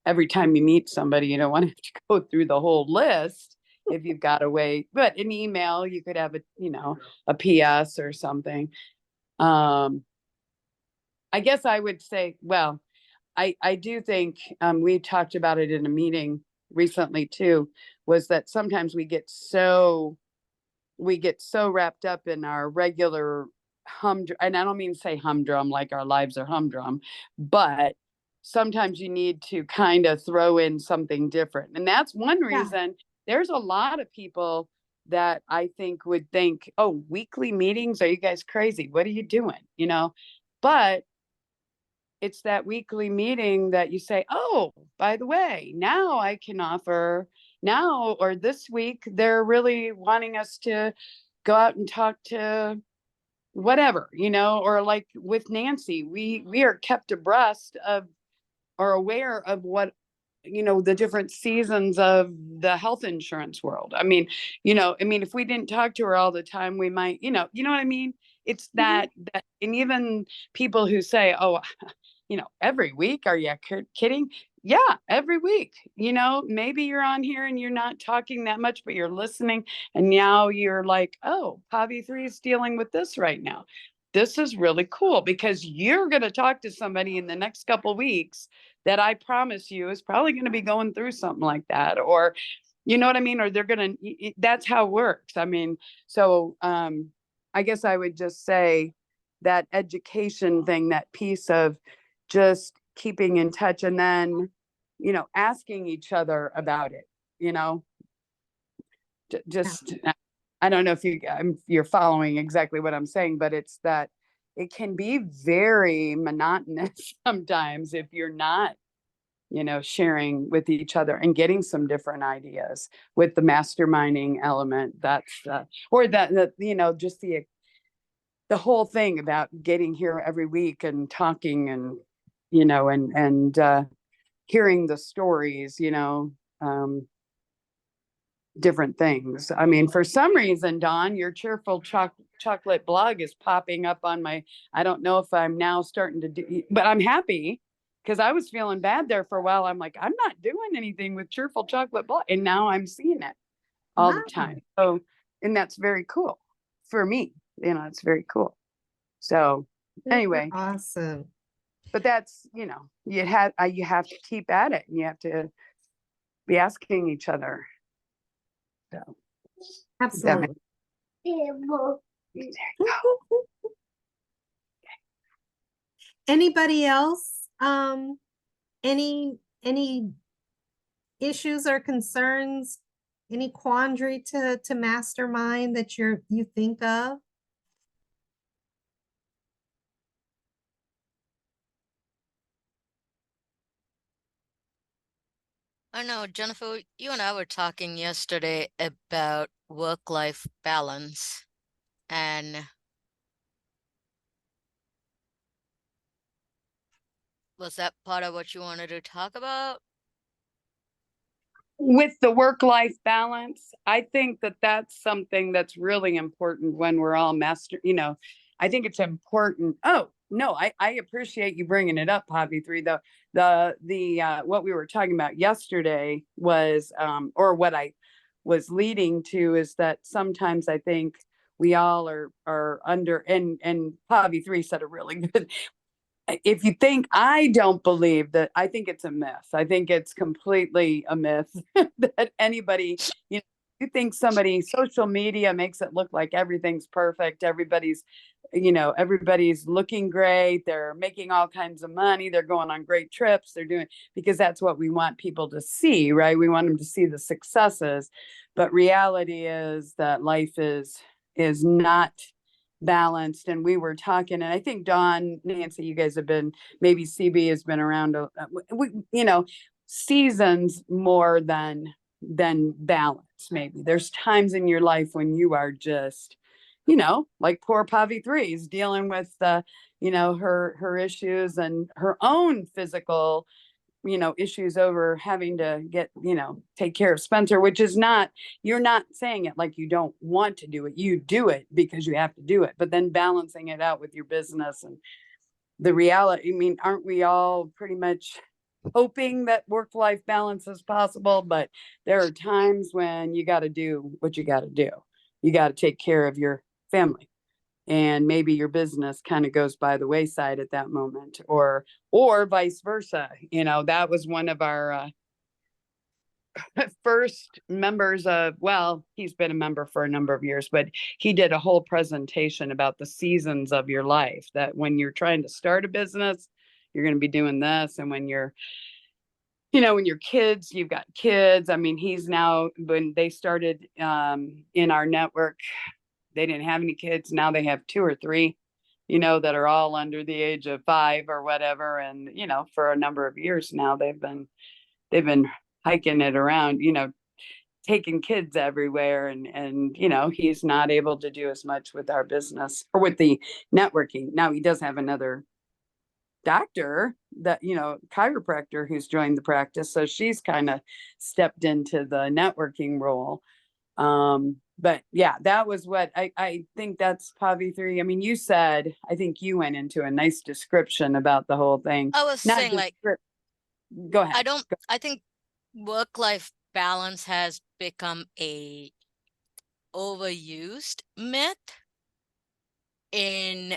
every time you meet somebody, you don't want to have to go through the whole list if you've got to wait. But an email, you could have a PS or something. I guess I would say, well, I do think we talked about it in a meeting recently too, was that sometimes we get so wrapped up in our regular and I don't mean to say humdrum like our lives are humdrum, but sometimes you need to kind of throw in something different. And that's one reason there's a lot of people that I think would think, oh, weekly meetings, are you guys crazy? What are you doing? But it's that weekly meeting that you say, oh, by the way, now I can offer now, or this week, they're really wanting us to go out and talk to whatever, or like with Nancy, we are kept abreast of, or aware of what, the different seasons of the health insurance world. I mean, if we didn't talk to her all the time, we might, you know what I mean? It's that, and even people who say, oh, every week, are you kidding? Yeah, every week, maybe you're on here and you're not talking that much, but you're listening. And now you're like, oh, Pavithri is dealing with this right now. This is really cool, because you're going to talk to somebody in the next couple of weeks that I promise you is probably going to be going through something like that, or, you know what I mean? Or they're going to, that's how it works. I mean, so I guess I would just say that education thing, that piece of just keeping in touch, and then, asking each other about it, just, I don't know if you're following exactly what I'm saying, but it's that it can be very monotonous sometimes if you're not, sharing with each other and getting some different ideas with the masterminding element. That's or that, just the whole thing about getting here every week and talking, and and hearing the stories, different things. I mean, for some reason, Dawn, your cheerful chocolate blog is popping up on my, I don't know if I'm now starting to do, but I'm happy, because I was feeling bad there for a while. I'm like, I'm not doing anything with cheerful chocolate blog, and now I'm seeing it all the time. So, and that's very cool for me. It's very cool. So anyway, Awesome. but that's, you have to keep at it, and you have to be asking each other. So Absolutely. Anybody else? Any issues or concerns? Any quandary to mastermind that you think of? I know, Jennifer, you and I were talking yesterday about work-life balance, and was that part of what you wanted to talk about? With the work-life balance, I think that that's something that's really important when we're all I think it's important. Oh, no, I appreciate you bringing it up, Pavithri. The what we were talking about yesterday was, or what I was leading to, is that sometimes I think we all are under, and Pavithri said a really good, if you think, I don't believe that, I think it's a myth. I think it's completely a myth that anybody, you know, you think somebody, social media makes it look like everything's perfect. Everybody's, you know, everybody's looking great. They're making all kinds of money. They're going on great trips. They're doing, because that's what we want people to see, right? We want them to see the successes, but reality is that life is not balanced. And we were talking, and I think Dawn, Nancy, you guys have been, maybe CB has been around, you know, seasons more than balance. Maybe there's times in your life when you are just, you know, like poor Pavithri is dealing with you know, her issues and her own physical, you know, issues over having to get, you know, take care of Spencer, which is not, you're not saying it like you don't want to do it. You do it because you have to do it, but then balancing it out with your business and the reality. I mean, aren't we all pretty much hoping that work-life balance is possible? But there are times when you got to do what you got to do. You got to take care of your family, and maybe your business kind of goes by the wayside at that moment, or vice versa. You know, that was one of our first members of, well, he's been a member for a number of years, but he did a whole presentation about the seasons of your life, that when you're trying to start a business, you're going to be doing this. And when you're, you know, when your kids, you've got kids. I mean, he's now, when they started in our network, they didn't have any kids. Now they have 2 or 3, you know, that are all under the age of 5 or whatever. And, you know, for a number of years now, they've been hiking it around, you know, taking kids everywhere. And, you know, he's not able to do as much with our business or with the networking. Now he does have another doctor, that, you know, chiropractor, who's joined the practice. So she's kind of stepped into the networking role. But yeah, that was what I think that's Pavithri. I mean, you said, I think you went into a nice description about the whole thing. I was Not saying, like, go ahead. I think work-life balance has become a overused myth in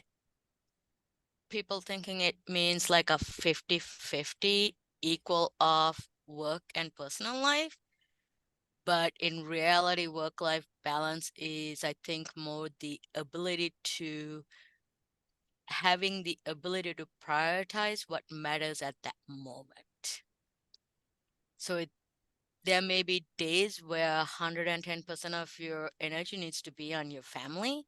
people thinking it means like a 50-50 equal of work and personal life. But in reality, work-life balance is, I think, more the ability to having the ability to prioritize what matters at that moment. So there may be days where 110% of your energy needs to be on your family,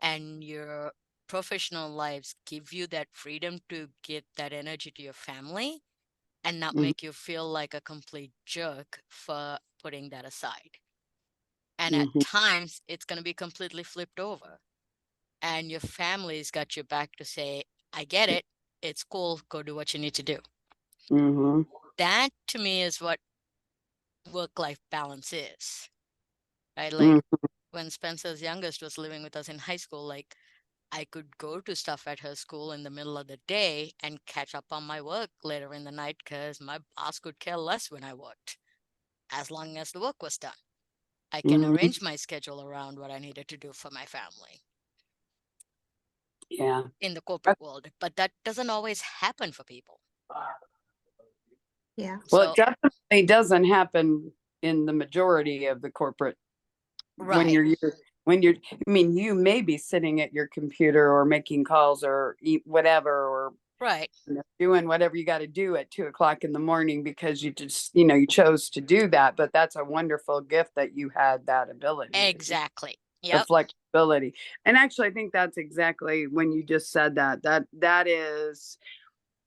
and your professional lives give you that freedom to give that energy to your family and not make you feel like a complete jerk for putting that aside. And at Mhm. times, it's going to be completely flipped over. And your family's got your back to say, I get it. It's cool. Go do what you need to do. Mhm. That to me is what work-life balance is. Right? Like Mhm. when Spencer's youngest was living with us in high school, like I could go to stuff at her school in the middle of the day and catch up on my work later in the night because my boss could care less when I worked, as long as the work was done. I can Mhm. arrange my schedule around what I needed to do for my family Yeah. in the corporate world, but that doesn't always happen for people. Yeah. Well, So, it definitely doesn't happen in the majority of the corporate, when right, I mean, you may be sitting at your computer or making calls or eat whatever, or right, doing whatever you got to do at 2 o'clock in the morning because you just, you know, you chose to do that. But that's a wonderful gift that you had that ability, exactly. the Yep, flexibility. And actually, I think that's exactly when you just said that is,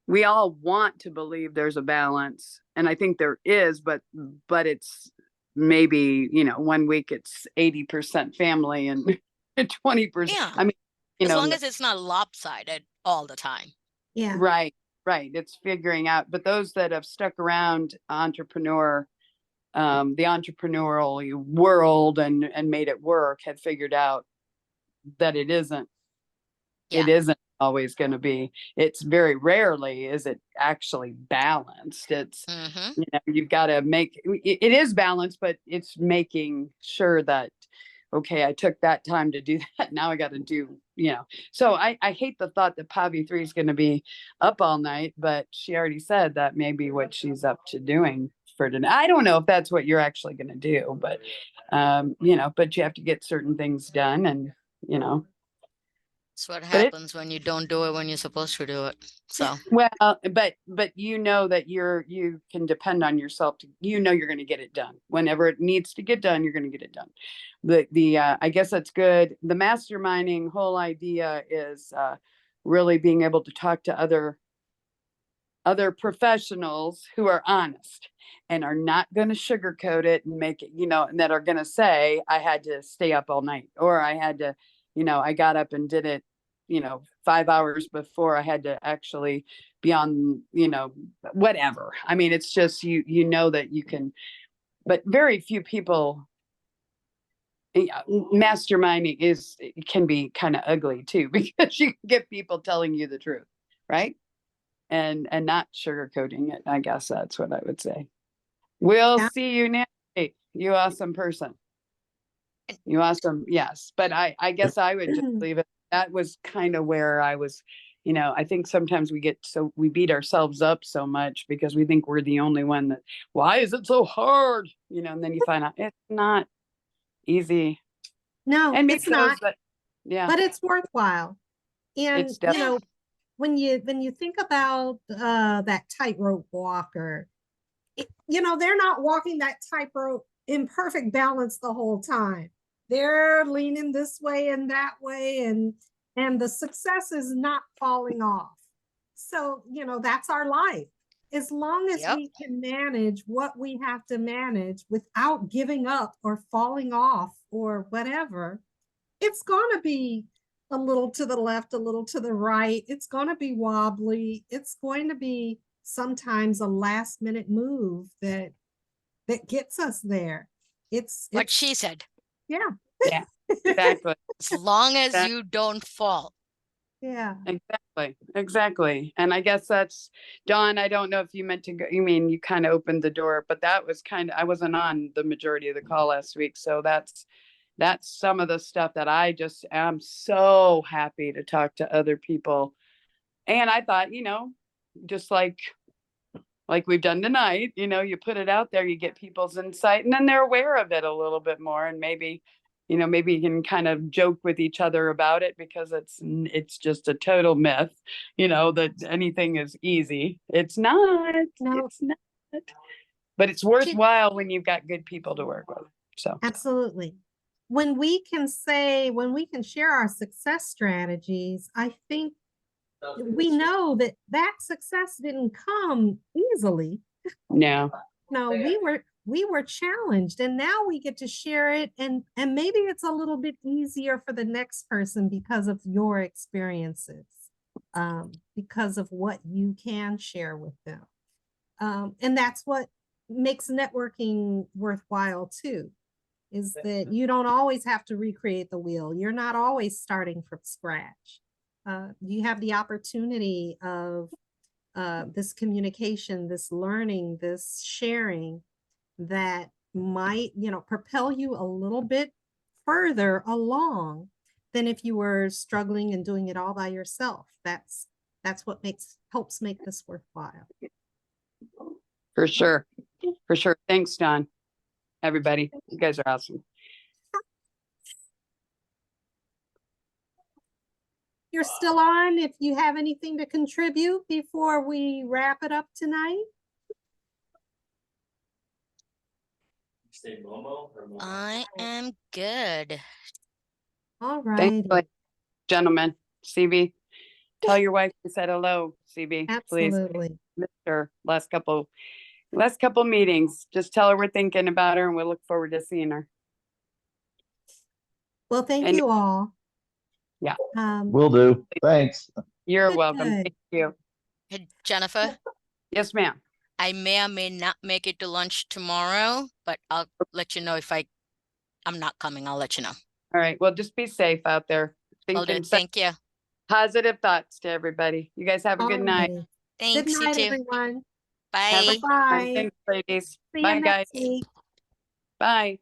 we all want to believe there's a balance, and I think there is, but it's maybe, you know, one week it's 80% family and 20%. yeah. I mean, you As know, long as it's not lopsided all the time. Yeah. right, it's figuring out. But those that have stuck around the entrepreneurial world and made it work, have figured out that it isn't Yeah. always going to be. It's very rarely is it actually balanced. It's, Mm-hmm. you know, you've got to make it is balanced, but it's making sure that okay, I took that time to do that. Now I got to do, so I hate the thought that Pavithri is going to be up all night, but she already said that may be what she's up to doing for tonight. I don't know if that's what you're actually going to do, but, but you have to get certain things done and, That's what But it- happens when you don't do it when you're supposed to do it. So well, but that you can depend on yourself to, you're going to get it done. Whenever it needs to get done, you're going to get it done. I guess that's good. The masterminding whole idea is really being able to talk to other professionals who are honest and are not going to sugarcoat it and make it, and that are going to say, I had to stay up all night, or I had to, I got up and did it, 5 hours before I had to actually be on, whatever. I mean, it's just, that you can, but very few people, masterminding can be kind of ugly too, because you can get people telling you the truth, right? And not sugarcoating it. I guess that's what I would say. We'll Yeah. see you next week. You awesome person. You awesome. Yes. But I guess I would just leave it. That was kind of where I was, I think sometimes we beat ourselves up so much because we think we're the only one that, why is it so hard? And then you find out it's not easy. No, And it's because not, yeah, but it's worthwhile. And, it's definitely, when you think about that tightrope walker, they're not walking that tightrope in perfect balance the whole time. They're leaning this way and that way, and the success is not falling off. So, that's our life. As long as Yep. we can manage what we have to manage without giving up or falling off or whatever, it's going to be a little to the left, a little to the right. It's going to be wobbly. It's going to be sometimes a last minute move that gets us there. It's what she said, yeah. yeah, exactly. as long as That- you don't fall. Yeah. Exactly. And I guess that's, Dawn, I don't know if you meant to go, you kind of opened the door, but that was I wasn't on the majority of the call last week. So that's some of the stuff that I just am so happy to talk to other people. And I thought, just like we've done tonight, you put it out there, you get people's insight, and then they're aware of it a little bit more. And maybe you can kind of joke with each other about it, because it's just a total myth, that anything is easy. It's not. No. It's not. But it's worthwhile when you've got good people to work with. So Absolutely. When we can share our success strategies, I think we know that success didn't come easily. no. No, we were challenged, and now we get to share it, and maybe it's a little bit easier for the next person because of your experiences, because of what you can share with them. And that's what makes networking worthwhile too, is that you don't always have to recreate the wheel. You're not always starting from scratch. You have the opportunity of this communication, this learning, this sharing that might, propel you a little bit further along than if you were struggling and doing it all by yourself. That's what helps make this worthwhile. For sure. For sure. Thanks, Don. Everybody, you guys are awesome. You're still on if you have anything to contribute before we wrap it up tonight. I am good. All Thanks, right. gentlemen. CB, tell your wife I said hello, CB. Please. Absolutely. Missed her last couple meetings. Just tell her we're thinking about her, and we'll look forward to seeing her. Well, thank And- you all. Yeah. Will do. Thanks. You're Good, welcome. good. Thank you. Hey, Jennifer, Yes, ma'am. I may or may not make it to lunch tomorrow, but I'll let you know if I'm not coming. I'll let you know. All right. Well, just be safe out there. I'll do. Thinking Thank you. positive thoughts to everybody. You guys have a good night. Alrighty. Good Thanks, you night, too. everyone. Have a Bye. good time. Bye. Thanks, ladies. See Bye, you guys. next week. Bye.